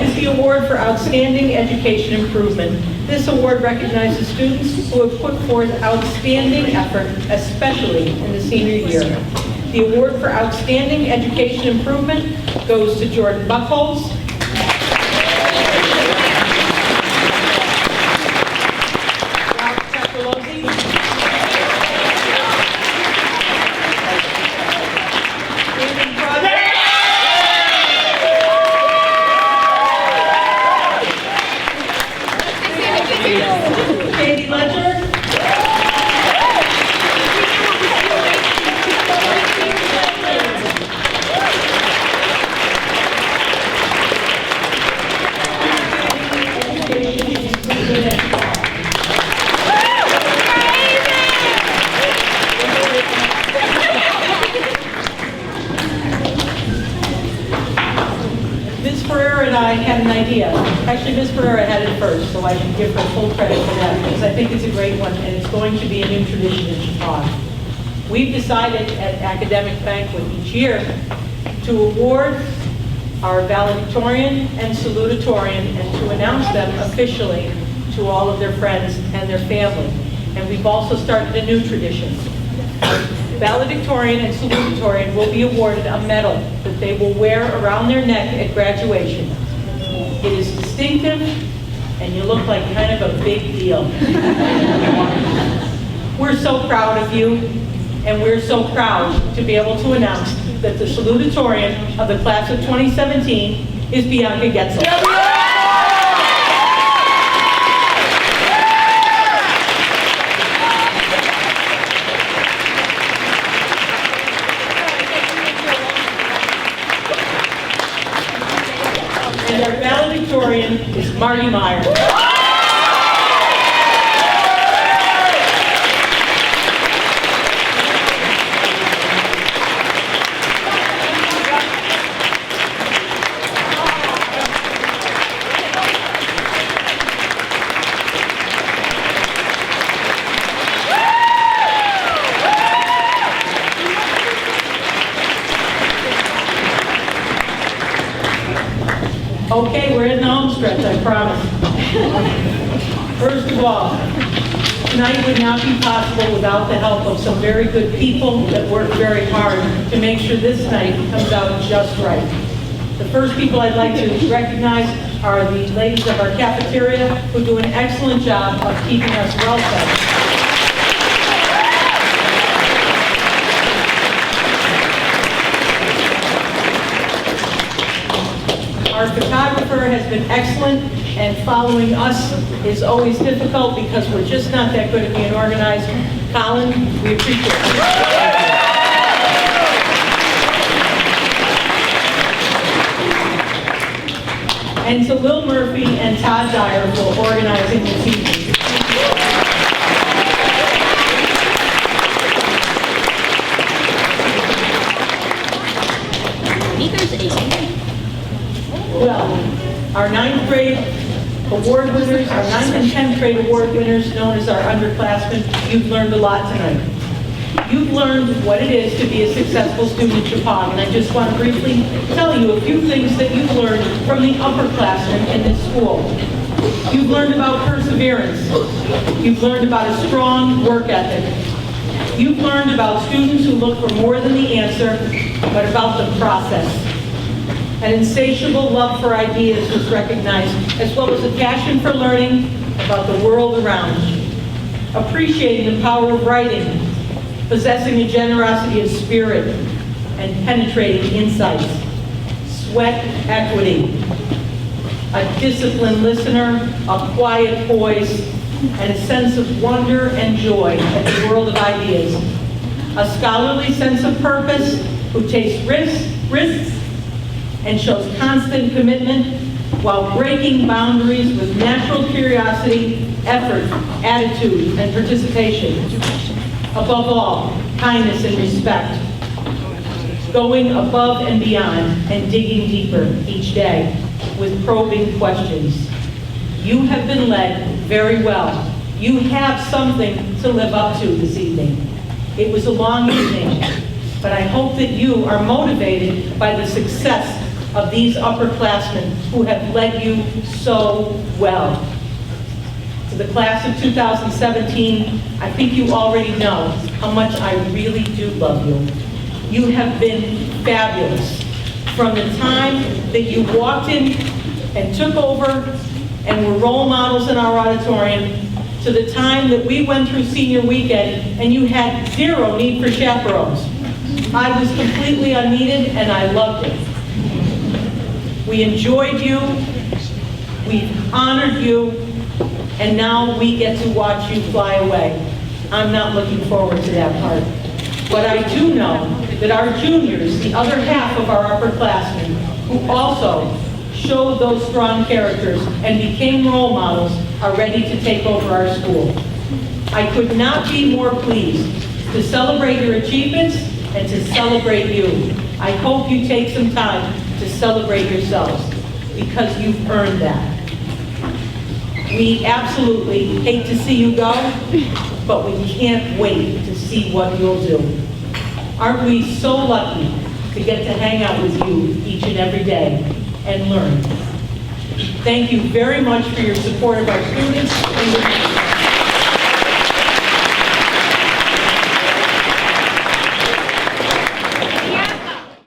is the award for outstanding education improvement. This award recognizes students who have put forth outstanding effort, especially in the senior year. The award for outstanding education improvement goes to Jordan Buckholz, Ralph Tepolozzi, David Broderick, Katie Ledger, Ms. Ferreira and I had an idea. Actually, Ms. Ferreira had it first, so I should give her full credit for that, because I think it's a great one, and it's going to be a new tradition in Chapag. We've decided at Academic Banquet each year to award our valedictorian and salutatorian and to announce them officially to all of their friends and their family. And we've also started a new tradition. Valedictorian and salutatorian will be awarded a medal that they will wear around their neck at graduation. It is distinctive, and you look like kind of a big deal. We're so proud of you, and we're so proud to be able to announce that the salutatorian of the class of 2017 is Bianca Getzel. And our valedictorian is Marty Meyer. Okay, we're in the home stretch, I promise. First of all, tonight would not be possible without the help of some very good people that work very hard to make sure this night comes out just right. The first people I'd like to recognize are the ladies of our cafeteria who do an excellent job of keeping us well fed. Our photographer has been excellent, and following us is always difficult because we're just not that good at being organized. Colin, we appreciate it. And to Lil Murphy and Todd Dyer for organizing this evening. Well, our 9th grade award winners, our 9th and 10th grade award winners, known as our underclassmen, you've learned a lot tonight. You've learned what it is to be a successful student at Chapag, and I just want to briefly tell you a few things that you've learned from the upperclassmen in this school. You've learned about perseverance. You've learned about a strong work ethic. You've learned about students who look for more than the answer, but about the process. An insatiable love for ideas was recognized, as well as a passion for learning about the world around. Appreciating the power of writing, possessing a generosity of spirit, and penetrating insights. Sweat equity. A disciplined listener, a quiet voice, and a sense of wonder and joy at the world of ideas. a scholarly sense of purpose, who takes risks and shows constant commitment while breaking boundaries with natural curiosity, effort, attitude, and participation. Above all, kindness and respect. Going above and beyond and digging deeper each day with probing questions. You have been led very well. You have something to live up to this evening. It was a long evening, but I hope that you are motivated by the success of these upperclassmen who have led you so well. To the class of 2017, I think you already know how much I really do love you. You have been fabulous. From the time that you walked in and took over and were role models in our auditorium, to the time that we went through senior weekend and you had zero need for chaperones. I was completely unneeded and I loved it. We enjoyed you, we honored you, and now we get to watch you fly away. I'm not looking forward to that part. But I do know that our juniors, the other half of our upperclassmen, who also showed those strong characters and became role models, are ready to take over our school. I could not be more pleased to celebrate your achievements and to celebrate you. I hope you take some time to celebrate yourselves, because you've earned that. We absolutely hate to see you go, but we can't wait to see what you'll do. Aren't we so lucky to get to hang out with you each and every day and learn? Thank you very much for your support of our students and your